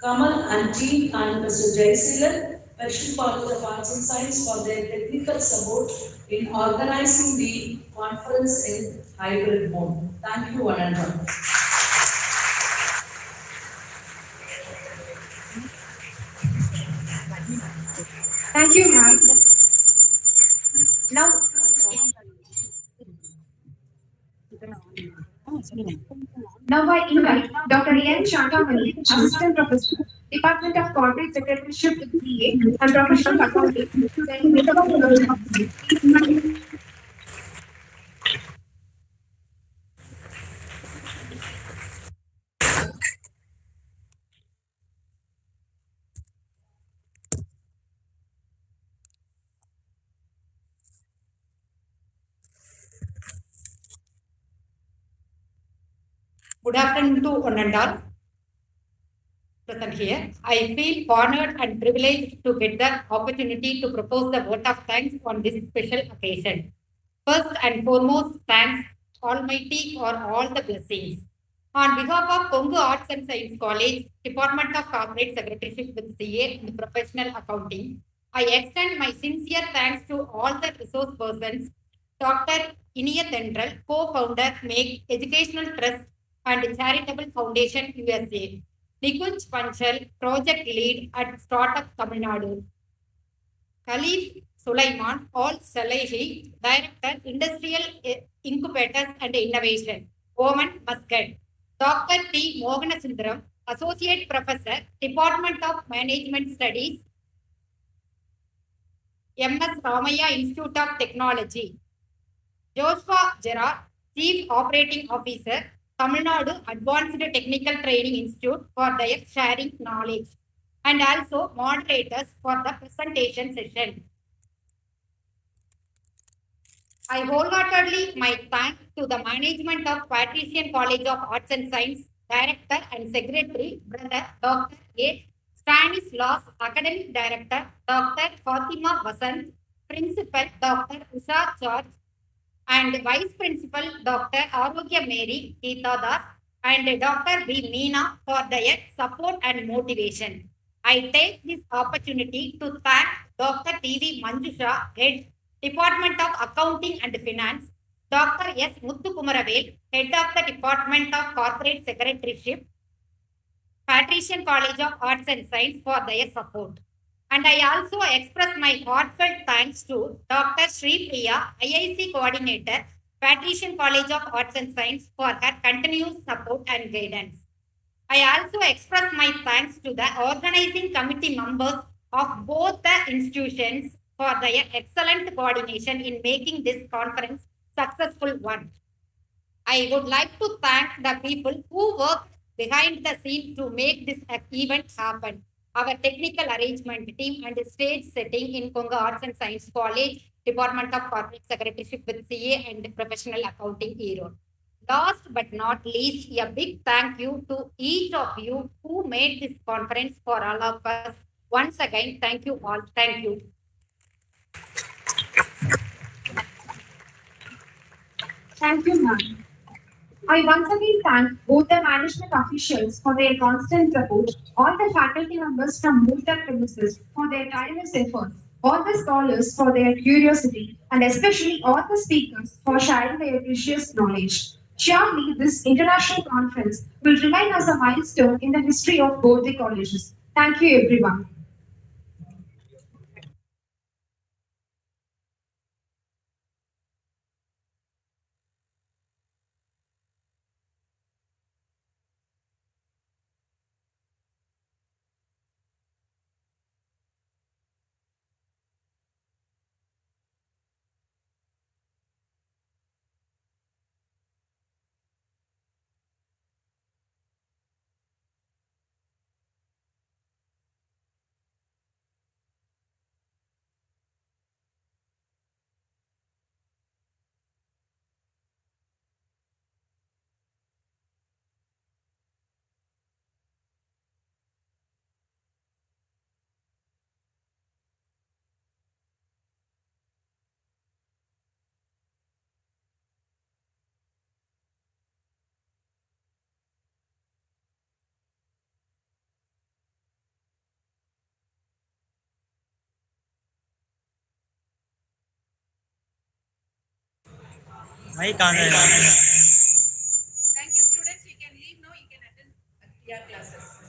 Kamal and team and Mr. Jayasilan, Special College of Arts and Science, for their technical support in organizing the conference in hybrid mode. Thank you, one and all. Thank you, ma'am. Now, now I invite Dr. N. Shantamani, Assistant Professor, Department of Corporate Secretaryship with CA and Professional Accounting, to deliver. Good afternoon to one and all present here. I feel honored and privileged to get the opportunity to propose the vote of thanks on this special occasion. First and foremost, thanks Almighty for all the blessings. On behalf of Congo Arts and Science College, Department of Corporate Secretaryship with CA and Professional Accounting, I extend my sincere thanks to all the resource persons, Dr. Iniya Tendral, co-founder, Make Educational Trust and Charitable Foundation USA, Nikunj Panchal, project lead at Startup Tamil Nadu, Khalif Sulaiman Al Salehi, Director, Industrial Incubators and Innovation, Oman, Muscat, Dr. T. Mohanasundram, Associate Professor, Department of Management Studies, MS Ramaya Institute of Technology, Joshua Gerard, Chief Operating Officer, Tamil Nadu Advanced Technical Training Institute, for their sharing knowledge, and also moderators for the presentation session. I wholeheartedly my thanks to the management of Patrician College of Arts and Science, Director and Secretary, Brother Dr. A. Stanislaus, Academic Director, Dr. Fatima Vasant, Principal Dr. Usha George, and Vice Principal Dr. Arogya Mary Geeta Das, and Dr. B. Meena for their support and motivation. I take this opportunity to thank Dr. T.V. Manjusha, Head, Department of Accounting and Finance, Dr. S. Muthukumaravel, Head of the Department of Corporate Secretaryship, Patrician College of Arts and Science, for their support. And I also express my heartfelt thanks to Dr. Sri Priya, IIC Coordinator, Patrician College of Arts and Science, for her continuous support and guidance. I also express my thanks to the organizing committee members of both the institutions for their excellent coordination in making this conference successful one. I would like to thank the people who worked behind the scene to make this event happen. Our technical arrangement team and stage setting in Congo Arts and Science College, Department of Corporate Secretaryship with CA and Professional Accounting Erode. Last but not least, a big thank you to each of you who made this conference for all of us. Once again, thank you all. Thank you. Thank you, ma'am. I once again thank both the management officials for their constant support, all the faculty members from multiple premises for their tireless efforts, all the scholars for their curiosity, and especially all the speakers for sharing their precious knowledge. Surely, this international conference will remain as a milestone in the history of both the colleges. Thank you, everyone. Mic on. Thank you, students. You can leave now. You can attend your classes.